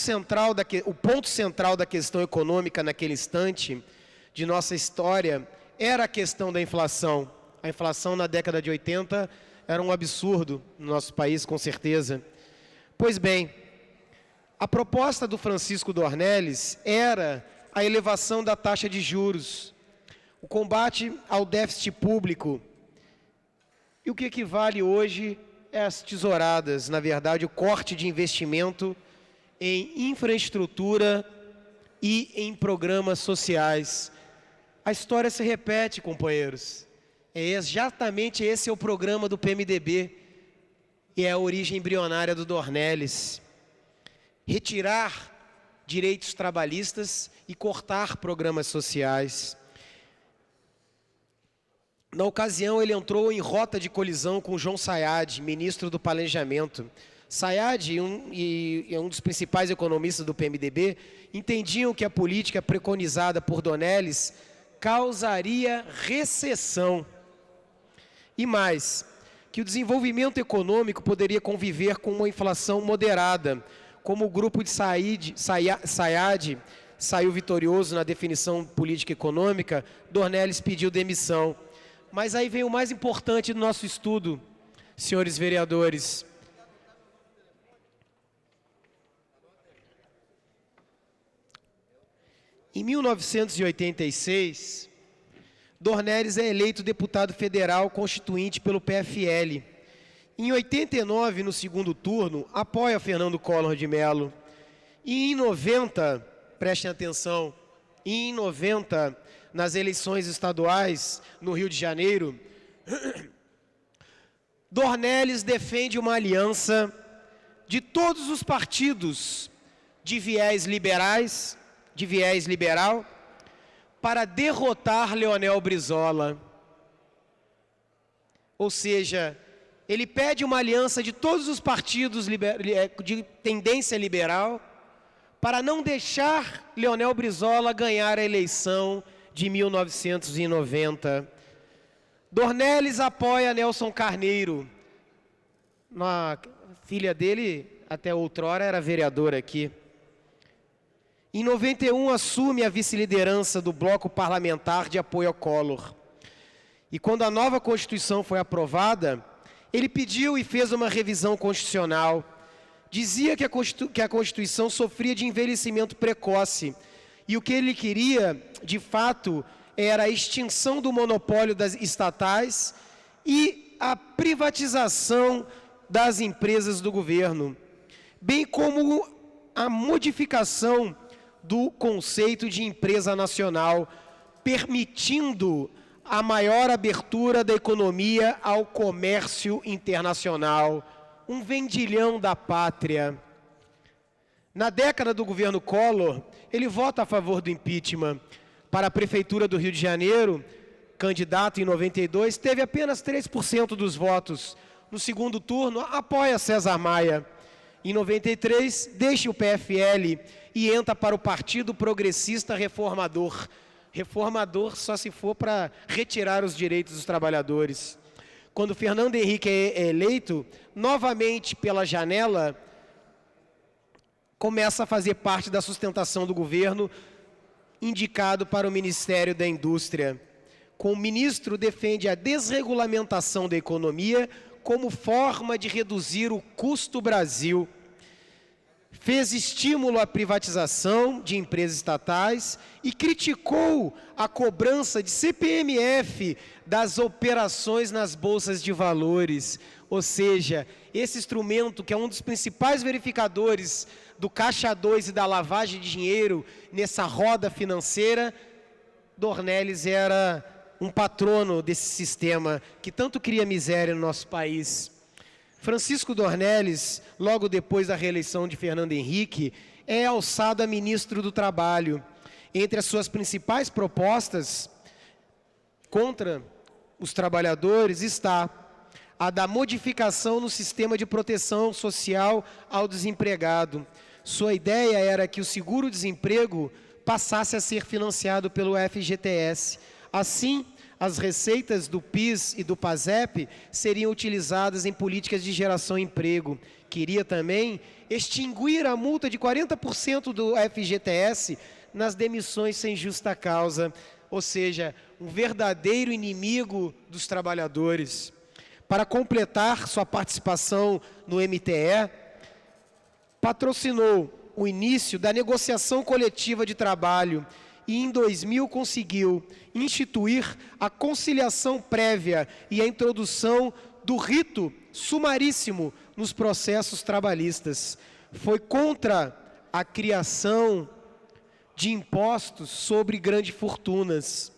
central da questão econômica naquele instante de nossa história era a questão da inflação. A inflação na década de 80 era um absurdo no nosso país, com certeza. Pois bem, a proposta do Francisco Dornelles era a elevação da taxa de juros, o combate ao déficit público. E o que equivale hoje é as tesouradas, na verdade, o corte de investimento em infraestrutura e em programas sociais. A história se repete, companheiros. Exatamente esse é o programa do PMDB e é a origem embrionária do Dornelles. Retirar direitos trabalhistas e cortar programas sociais. Na ocasião, ele entrou em rota de colisão com João Sayad, ministro do Planejamento. Sayad e um dos principais economistas do PMDB entendiam que a política preconizada por Dornelles causaria recessão. E mais, que o desenvolvimento econômico poderia conviver com uma inflação moderada. Como o grupo de Sayad saiu vitorioso na definição política econômica, Dornelles pediu demissão. Mas aí vem o mais importante do nosso estudo, senhores vereadores. Em 1986, Dornelles é eleito deputado federal constituinte pelo PFL. Em 89, no segundo turno, apoia Fernando Collor de Mello. E em 90, prestem atenção, em 90, nas eleições estaduais no Rio de Janeiro, Dornelles defende uma aliança de todos os partidos de viés liberais, de viés liberal, para derrotar Leonel Brizola. Ou seja, ele pede uma aliança de todos os partidos de tendência liberal para não deixar Leonel Brizola ganhar a eleição de 1990. Dornelles apoia Nelson Carneiro. A filha dele, até outrora, era vereadora aqui. Em 91, assume a vice-liderança do bloco parlamentar de apoio ao Collor. E quando a nova Constituição foi aprovada, ele pediu e fez uma revisão constitucional. Dizia que a Constituição sofria de envelhecimento precoce. E o que ele queria, de fato, era a extinção do monopólio das estatais e a privatização das empresas do governo, bem como a modificação do conceito de empresa nacional, permitindo a maior abertura da economia ao comércio internacional, um vendilhão da pátria. Na década do governo Collor, ele vota a favor do impeachment. Para a Prefeitura do Rio de Janeiro, candidato em 92, teve apenas 3% dos votos. No segundo turno, apoia César Maia. Em 93, deixa o PFL e entra para o Partido Progressista Reformador. Reformador só se for para retirar os direitos dos trabalhadores. Quando Fernando Henrique é eleito, novamente pela janela, começa a fazer parte da sustentação do governo, indicado para o Ministério da Indústria. Com o ministro, defende a desregulamentação da economia como forma de reduzir o custo Brasil. Fez estímulo à privatização de empresas estatais e criticou a cobrança de CPMF das operações nas bolsas de valores. Ou seja, esse instrumento, que é um dos principais verificadores do Caixa 2 e da lavagem de dinheiro nessa roda financeira, Dornelles era um patrono desse sistema que tanto cria miséria no nosso país. Francisco Dornelles, logo depois da reeleição de Fernando Henrique, é alçado a ministro do Trabalho. Entre as suas principais propostas contra os trabalhadores está a da modificação no sistema de proteção social ao desempregado. Sua ideia era que o seguro-desemprego passasse a ser financiado pelo FGTS. Assim, as receitas do PIS e do PASEP seriam utilizadas em políticas de geração de emprego. Queria também extinguir a multa de 40% do FGTS nas demissões sem justa causa, ou seja, um verdadeiro inimigo dos trabalhadores. Para completar sua participação no MTE, patrocinou o início da negociação coletiva de trabalho e, em 2000, conseguiu instituir a conciliação prévia e a introdução do rito sumaríssimo nos processos trabalhistas. Foi contra a criação de impostos sobre grandes fortunas,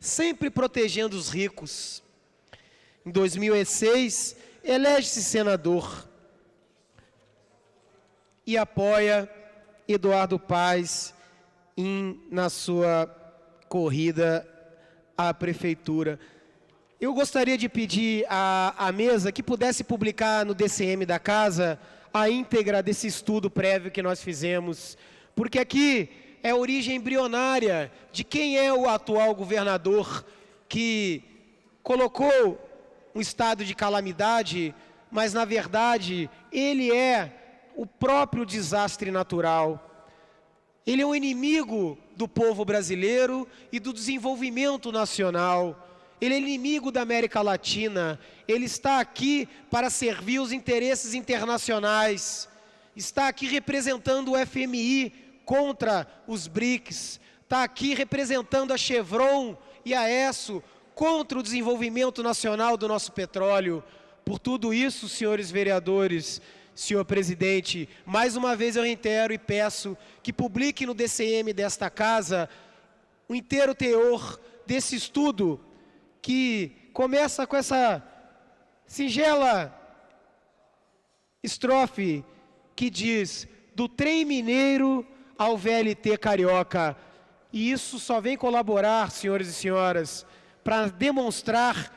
sempre protegendo os ricos. Em 2006, elege-se senador e apoia Eduardo Paes na sua corrida à prefeitura. Eu gostaria de pedir à mesa que pudesse publicar no DCM da casa a íntegra desse estudo prévio que nós fizemos, porque aqui é a origem embrionária de quem é o atual governador que colocou um estado de calamidade, mas, na verdade, ele é o próprio desastre natural. Ele é um inimigo do povo brasileiro e do desenvolvimento nacional. Ele é inimigo da América Latina. Ele está aqui para servir os interesses internacionais. Está aqui representando o FMI contra os BRICS. Está aqui representando a Chevron e a ESSO contra o desenvolvimento nacional do nosso petróleo. Por tudo isso, senhores vereadores, senhor presidente, mais uma vez eu reitero e peço que publique no DCM desta casa o inteiro teor desse estudo que começa com essa singela estrofe que diz: do trem mineiro ao VLT carioca. E isso só vem colaborar, senhores e senhoras, para demonstrar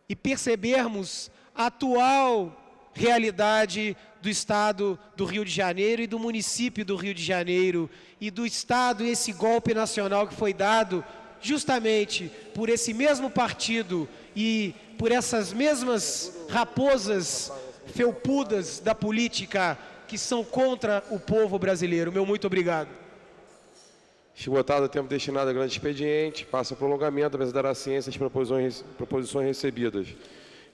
e percebermos a atual realidade do Estado do Rio de Janeiro e do município do Rio de Janeiro e do Estado, esse golpe nacional que foi dado justamente por esse mesmo partido e por essas mesmas raposas felpudas da política que são contra o povo brasileiro. Meu muito obrigado. Esgotado o tempo destinado a grande expediente, passa o prolongamento, a mesa dará ciência às proposições recebidas.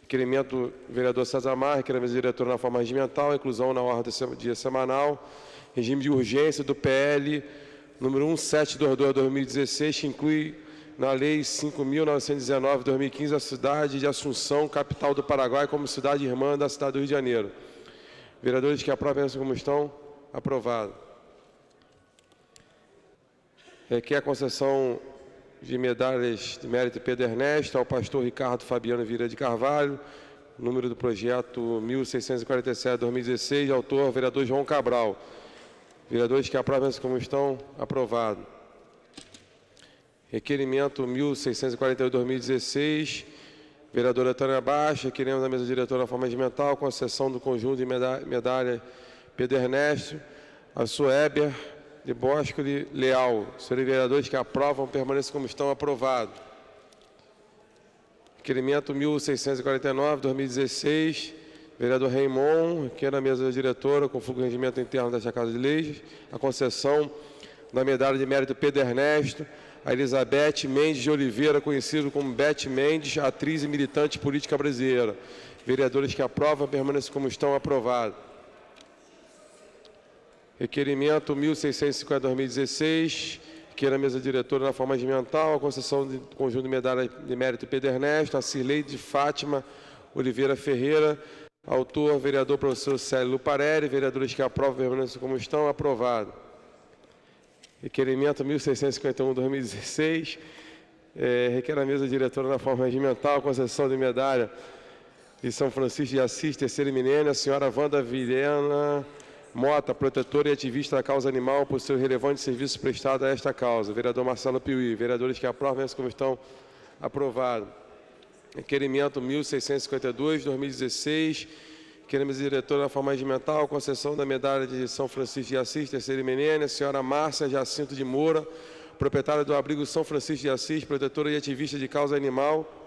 Requerimento do vereador César Mar, requer a mesa diretora na forma regimental, inclusão na ordem do dia semanal, regime de urgência do PL número 1722/2016, que inclui na Lei 5.919/2015 a cidade de Assunção, capital do Paraguai, como cidade irmã da cidade do Rio de Janeiro. Vereadores que aprovam essa comissão, aprovado. Requer a concessão de medalhas de mérito Pedro Ernesto ao pastor Ricardo Fabiano Vieira de Carvalho, número do projeto 1647/2016, autor vereador João Cabral. Vereadores que aprovam essa comissão, aprovado. Requerimento 1648/2016, vereadora Tânia Baixa, requeremos da mesa diretora na forma regimental, concessão do conjunto de medalha Pedro Ernesto, a Suéber de Boscoli Leal. Senhores vereadores que aprovam, permaneçam como estão, aprovado. Requerimento 1649/2016, vereador Raimon, que é na mesa diretora, com o regimento interno desta Casa de Leis, a concessão da medalha de mérito Pedro Ernesto a Elizabeth Mendes de Oliveira, conhecido como Beth Mendes, atriz e militante política brasileira. Vereadores que aprovam, permaneçam como estão, aprovado. Requerimento 1650/2016, que era a mesa diretora na forma regimental, a concessão de conjunto de medalha de mérito Pedro Ernesto, a Cirleide de Fátima Oliveira Ferreira, autor, vereador professor Célio Luparelli. Vereadores que aprovam, permaneçam como estão, aprovado. Requerimento 1651/2016, requer a mesa diretora na forma regimental, concessão de medalha de São Francisco de Assis, terceira eminência, a senhora Wanda Vilhena Mota, protetora e ativista da causa animal, por seu relevante serviço prestado a esta causa. Vereador Marcelo Piuí. Vereadores que aprovam essa comissão, aprovado. Requerimento 1652/2016, requerimento diretora na forma regimental, concessão da medalha de São Francisco de Assis, terceira eminência, a senhora Márcia Jacinto de Moura, proprietária do abrigo São Francisco de Assis, protetora e ativista de causa animal,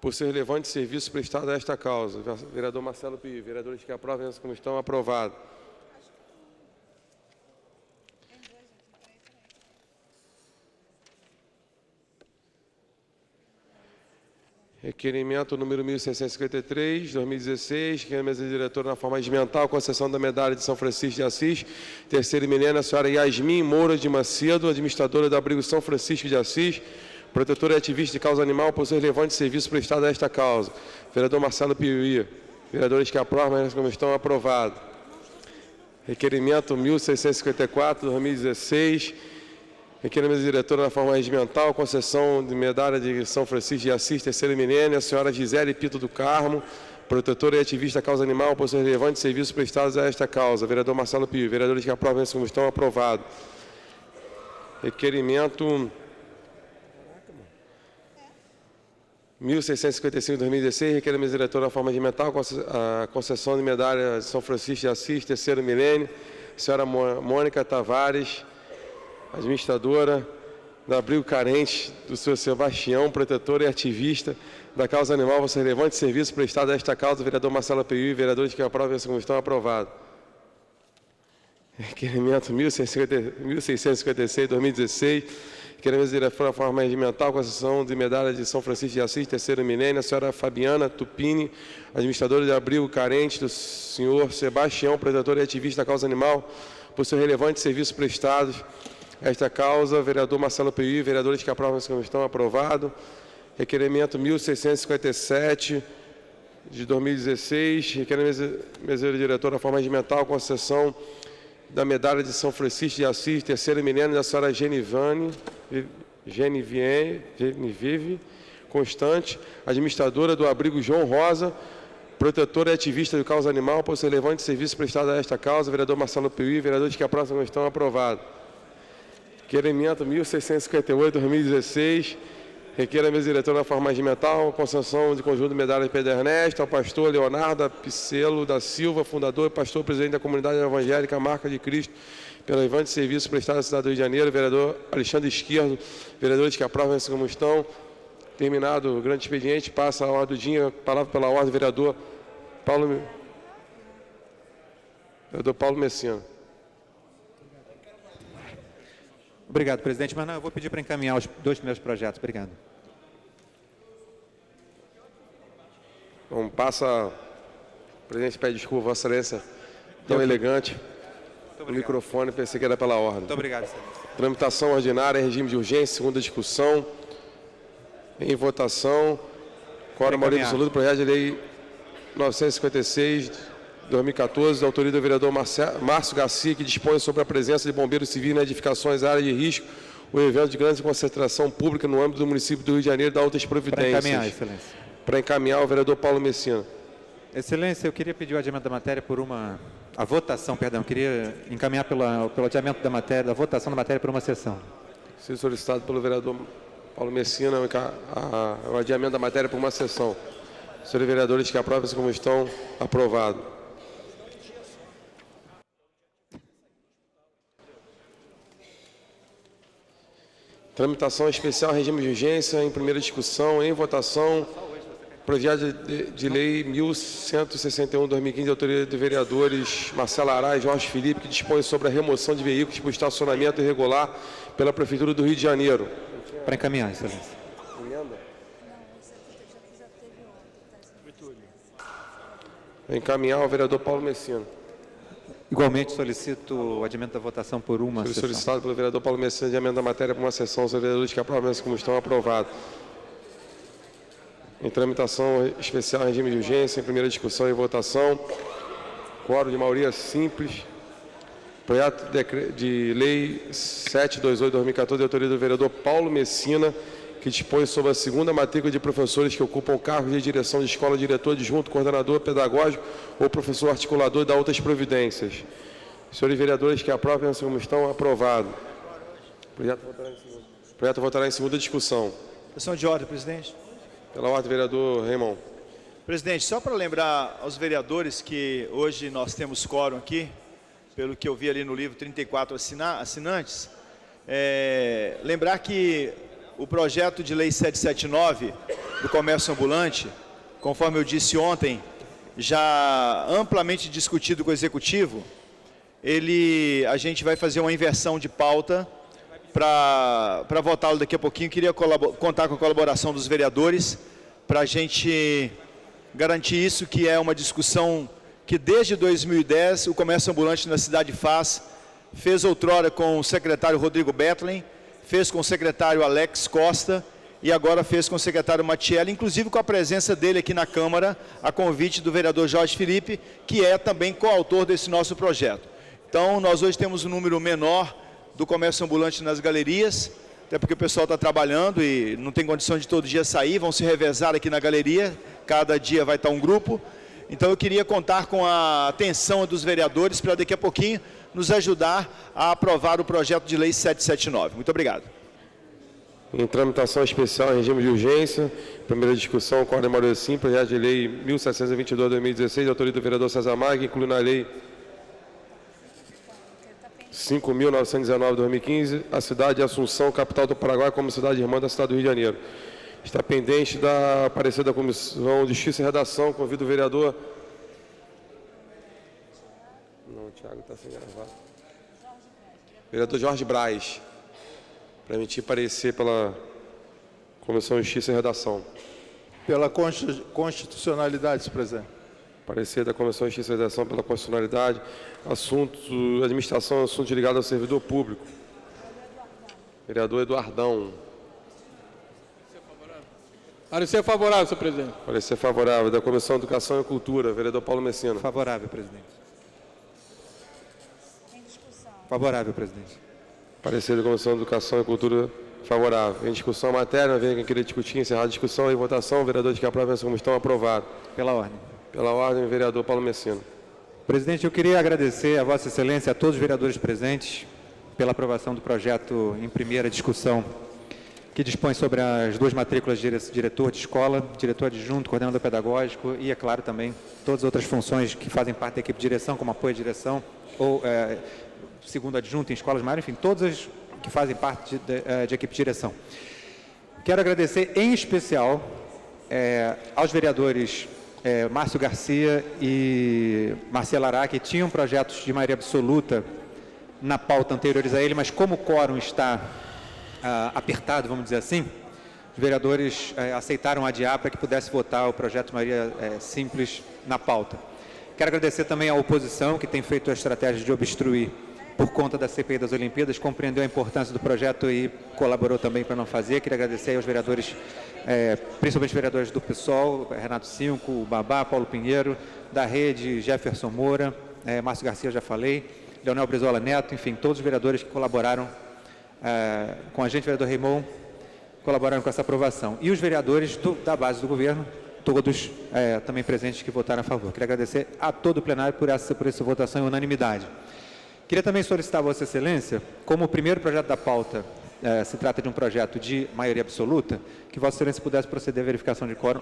por seu relevante serviço prestado a esta causa. Vereador Marcelo Piuí. Vereadores que aprovam essa comissão, aprovado. Requerimento número 1653/2016, que é a mesa diretora na forma regimental, concessão da medalha de São Francisco de Assis, terceira eminência, a senhora Yasmin Moura de Macedo, administradora do abrigo São Francisco de Assis, protetora e ativista de causa animal, por seu relevante serviço prestado a esta causa. Vereador Marcelo Piuí. Vereadores que aprovam essa comissão, aprovado. Requerimento 1654/2016, requerimento diretora da forma regimental, concessão de medalha de São Francisco de Assis, terceira eminência, a senhora Gisele Pito do Carmo, protetora e ativista da causa animal, por seu relevante serviço prestados a esta causa. Vereador Marcelo Piuí. Vereadores que aprovam essa comissão, aprovado. Requerimento 1655/2016, requer a mesa diretora da forma regimental, a concessão de medalha de São Francisco de Assis, terceiro milênio, a senhora Mônica Tavares, administradora do abrigo carente do senhor Sebastião, protetora e ativista da causa animal, por seu relevante serviço prestado a esta causa. Vereador Marcelo Piuí. Vereadores que aprovam essa comissão, aprovado. Requerimento 1656, 2016. Requerimento de reforma regimental, concessão de medalha de São Francisco de Assis, terceiro milênio, a senhora Fabiana Tupini, administradora de abrigo carente do senhor Sebastião, protetor e ativista da causa animal, por seu relevante serviço prestados a esta causa. Vereador Marcelo Piuí, vereadores que aprovam essa questão, aprovado. Requerimento 1657, de 2016, requerimento mesa diretor da forma regimental, concessão da medalha de São Francisco de Assis, terceiro milênio, da senhora Genevieve Constante, administradora do abrigo João Rosa, protetora e ativista de causa animal, por seu relevante serviço prestado a esta causa. Vereador Marcelo Piuí, vereadores que aprovam a questão, aprovado. Requerimento 1658, 2016, requer a mesa diretora da forma regimental, concessão de conjunto de medalhas de Pedro Ernesto ao pastor Leonardo Picelo da Silva, fundador e pastor presidente da comunidade evangélica Marca de Cristo, pelo relevante serviço prestado à cidade do Rio de Janeiro. Vereador Alexandre Esquerdo, vereadores que aprovam essa questão. Terminado o grande expediente, passa a ordem do dia, palavra pela ordem, vereador Paulo Messina. Obrigado, presidente. Mas não, eu vou pedir para encaminhar os dois primeiros projetos. Obrigado. Bom, passa... O presidente pede desculpa, Vossa Excelência, tão elegante. O microfone, pensei que era pela ordem. Muito obrigado, senhor. Tramitação ordinária, regime de urgência, segunda discussão. Em votação. Quórum maioria absoluta, projeto de lei 956, 2014, da autoria do vereador Márcio Garcia, que dispõe sobre a presença de bombeiros civis nas edificações áreas de risco, o evento de grande concentração pública no âmbito do município do Rio de Janeiro, da outras providências. Para encaminhar, excelência. Para encaminhar o vereador Paulo Messina. Excelência, eu queria pedir o adiamento da matéria por uma... A votação, perdão, eu queria encaminhar pelo adiamento da matéria, da votação da matéria por uma sessão. Se solicitado pelo vereador Paulo Messina, o adiamento da matéria por uma sessão. Senhores vereadores que aprovam essa comissão, aprovado. Tramitação especial, regime de urgência, em primeira discussão, em votação, projeto de lei 1161/2015, de autoria de vereadores Marcelo Arais e Jorge Felipe, que dispõe sobre a remoção de veículos por estacionamento irregular pela Prefeitura do Rio de Janeiro. Para encaminhar, excelência. Encaminhar ao vereador Paulo Messina. Igualmente solicito o adiamento da votação por uma sessão. Solicitado pelo vereador Paulo Messina, adiamento da matéria por uma sessão. Os vereadores que aprovam essa comissão, aprovado. Em tramitação especial, regime de urgência, em primeira discussão e votação. Quórum de maioria simples. Projeto de lei 728/2014, de autoria do vereador Paulo Messina, que dispõe sobre a segunda matrícula de professores que ocupam cargos de direção de escola, diretor adjunto, coordenador pedagógico ou professor articulador da outras providências. Senhores vereadores que aprovam essa comissão, aprovado. O projeto votará em segunda discussão. Questão de ordem, presidente. Pela ordem, vereador Raimon. Presidente, só para lembrar aos vereadores que hoje nós temos quórum aqui, pelo que eu vi ali no livro, 34 assinantes, lembrar que o projeto de lei 779 do comércio ambulante, conforme eu disse ontem, já amplamente discutido com o Executivo, a gente vai fazer uma inversão de pauta para votá-lo daqui a pouquinho. Queria contar com a colaboração dos vereadores para a gente garantir isso, que é uma discussão que desde 2010 o comércio ambulante na cidade fez outrora com o secretário Rodrigo Betlen, fez com o secretário Alex Costa e agora fez com o secretário Matielli, inclusive com a presença dele aqui na Câmara, a convite do vereador Jorge Felipe, que é também coautor desse nosso projeto. Então, nós hoje temos um número menor do comércio ambulante nas galerias, até porque o pessoal está trabalhando e não tem condição de todo dia sair, vão se revezar aqui na galeria, cada dia vai estar um grupo. Então, eu queria contar com a atenção dos vereadores para daqui a pouquinho nos ajudar a aprovar o projeto de lei 779. Muito obrigado. Em tramitação especial, em regime de urgência, primeira discussão, quórum de maioria simples, projeto de lei 1722/2016, de autoria do vereador César Marques, incluindo a lei 5.919/2015, a cidade de Assunção, capital do Paraguai, como cidade irmã da cidade do Rio de Janeiro. Está pendente da parecer da Comissão de Justiça e Redação. Convido o vereador... Não, o Thiago está sem gravar. Vereador Jorge Braz, para emitir parecer pela Comissão de Justiça e Redação. Pela constitucionalidade, senhor presidente. Parecer da Comissão de Justiça e Redação pela constitucionalidade, assunto, administração, assunto ligado ao servidor público. Vereador Eduardão. Parecer favorável, senhor presidente. Parecer favorável. Da Comissão de Educação e Cultura, vereador Paulo Messina. Favorável, presidente. Favorável, presidente. Parecer da Comissão de Educação e Cultura, favorável. Em discussão a matéria, vem quem queria discutir, encerrar a discussão e votação. Vereadores que aprovam essa comissão, aprovado. Pela ordem. Pela ordem, vereador Paulo Messina. Presidente, eu queria agradecer a Vossa Excelência e a todos os vereadores presentes pela aprovação do projeto em primeira discussão, que dispõe sobre as 2 matrículas de diretor de escola, diretor adjunto, coordenador pedagógico e, é claro, também todas as outras funções que fazem parte da equipe de direção, como apoio à direção ou segundo adjunto em escolas maiores, enfim, todas as que fazem parte de equipe de direção. Quero agradecer em especial aos vereadores Márcio Garcia e Marcela Ará, que tinham projetos de maioria absoluta na pauta anteriores a ele, mas como o quórum está apertado, vamos dizer assim, os vereadores aceitaram adiar para que pudesse votar o projeto de maioria simples na pauta. Quero agradecer também à oposição, que tem feito a estratégia de obstruir por conta da CPI das Olimpíadas, compreendeu a importância do projeto e colaborou também para não fazer. Queria agradecer aos vereadores, principalmente vereadores do PSOL, Renato Cinco, Babá, Paulo Pinheiro, da Rede, Jefferson Moura, Márcio Garcia, já falei, Leonel Brizola Neto, enfim, todos os vereadores que colaboraram com a gente, vereador Raimon, colaboraram com essa aprovação. E os vereadores da base do governo, todos também presentes que votaram a favor. Queria agradecer a todo o plenário por essa votação em unanimidade. Queria também solicitar a Vossa Excelência, como o primeiro projeto da pauta se trata de um projeto de maioria absoluta, que Vossa Excelência pudesse proceder à verificação de quórum.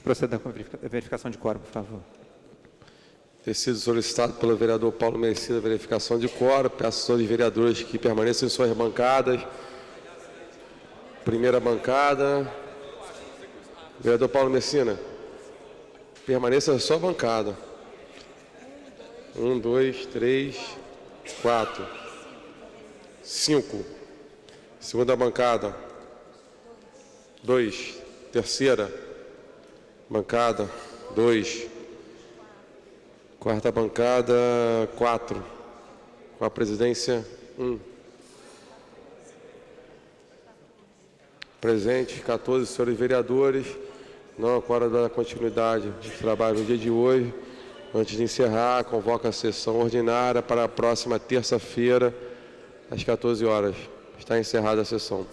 Proceda com a verificação de quórum, por favor. Ter sido solicitado pelo vereador Paulo Messina a verificação de quórum. Peço aos senhores vereadores que permaneçam em suas bancadas. Primeira bancada. Vereador Paulo Messina, permaneça na sua bancada. 1, 2, 3, 4, 5. Segunda bancada. 2. Terceira bancada. 2. Quarta bancada, 4. Com a presidência, 1. Presente, 14 senhores vereadores. Não para dar continuidade de trabalho no dia de hoje. Antes de encerrar, convoca a sessão ordinária para a próxima terça-feira, às 14 horas. Está encerrada a sessão.